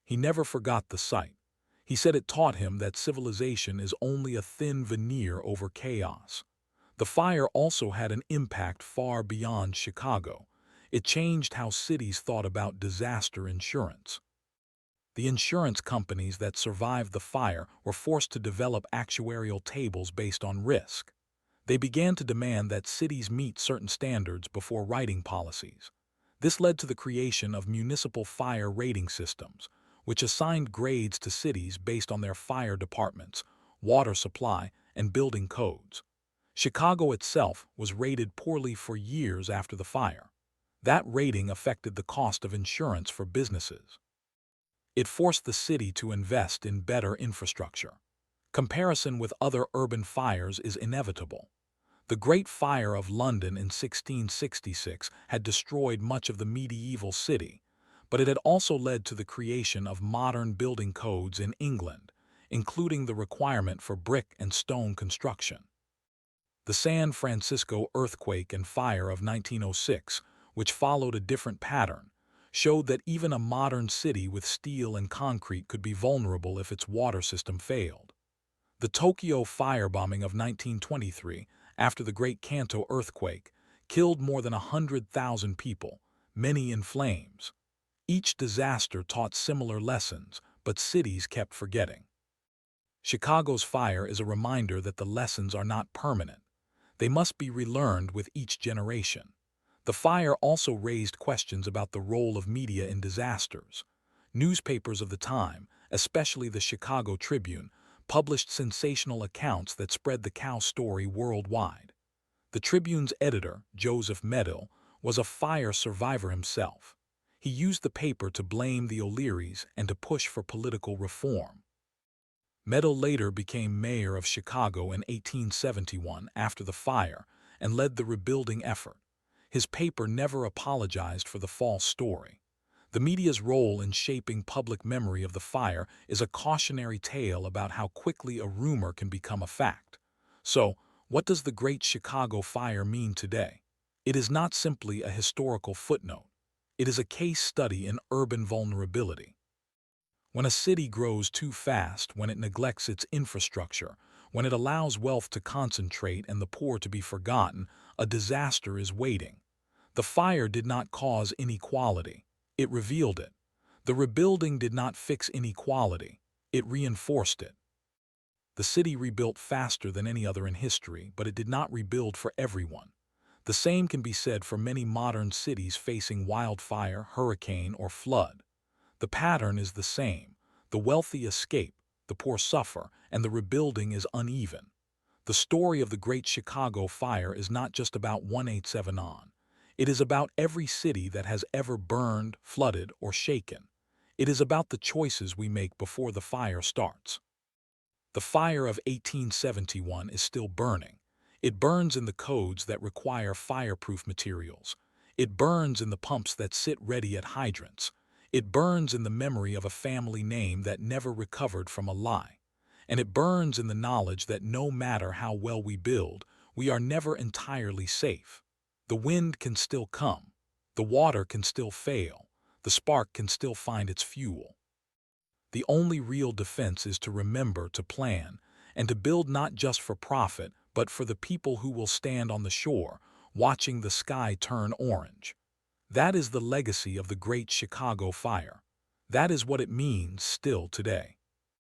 He never forgot the sight. He said it taught him that civilization is only a thin veneer over chaos. The fire also had an impact far beyond Chicago. It changed how cities thought about disaster insurance. The insurance companies that survived the fire were forced to develop actuarial tables based on risk. They began to demand that cities meet certain standards before writing policies. This led to the creation of municipal fire rating systems, which assigned grades to cities based on their fire departments, water supply, and building codes. Chicago itself was rated poorly for years after the fire. That rating affected the cost of insurance for businesses. It forced the city to invest in better infrastructure. Comparison with other urban fires is inevitable. The Great Fire of London in 1666 had destroyed much of the medieval city, but it had also led to the creation of modern building codes in England, including the requirement for brick and stone construction. The San Francisco earthquake and fire of 1906, which followed a different pattern, showed that even a modern city with steel and concrete could be vulnerable if its water system failed. The Tokyo firebombing of 1923, after the Great Kanto earthquake, killed more than 100,000 people, many in flames. Each disaster taught similar lessons, but cities kept forgetting. Chicago's fire is a reminder that the lessons are not permanent. They must be relearned with each generation. The fire also raised questions about the role of media in disasters. Newspapers of the time, especially the Chicago Tribune, published sensational accounts that spread the cow story worldwide. The Tribune's editor, Joseph Medill, was a fire survivor himself. He used the paper to blame the O'Learys and to push for political reform. Medill later became mayor of Chicago in 1871 after the fire and led the rebuilding effort. His paper never apologized for the false story. The media's role in shaping public memory of the fire is a cautionary tale about how quickly a rumor can become a fact. So, what does the Great Chicago Fire mean today? It is not simply a historical footnote. It is a case study in urban vulnerability. When a city grows too fast, when it neglects its infrastructure, when it allows wealth to concentrate and the poor to be forgotten, a disaster is waiting. The fire did not cause inequality. It revealed it. The rebuilding did not fix inequality. It reinforced it. The city rebuilt faster than any other in history, but it did not rebuild for everyone. The same can be said for many modern cities facing wildfire, hurricane, or flood. The pattern is the same. The wealthy escape, the poor suffer, and the rebuilding is uneven. The story of the Great Chicago Fire is not just about 187 on. It is about every city that has ever burned, flooded, or shaken. It is about the choices we make before the fire starts. The fire of 1871 is still burning. It burns in the codes that require fireproof materials. It burns in the pumps that sit ready at hydrants. It burns in the memory of a family name that never recovered from a lie. And it burns in the knowledge that no matter how well we build, we are never entirely safe. The wind can still come. The water can still fail. The spark can still find its fuel. The only real defense is to remember to plan and to build not just for profit, but for the people who will stand on the shore, watching the sky turn orange. That is the legacy of the Great Chicago Fire. That is what it means still today.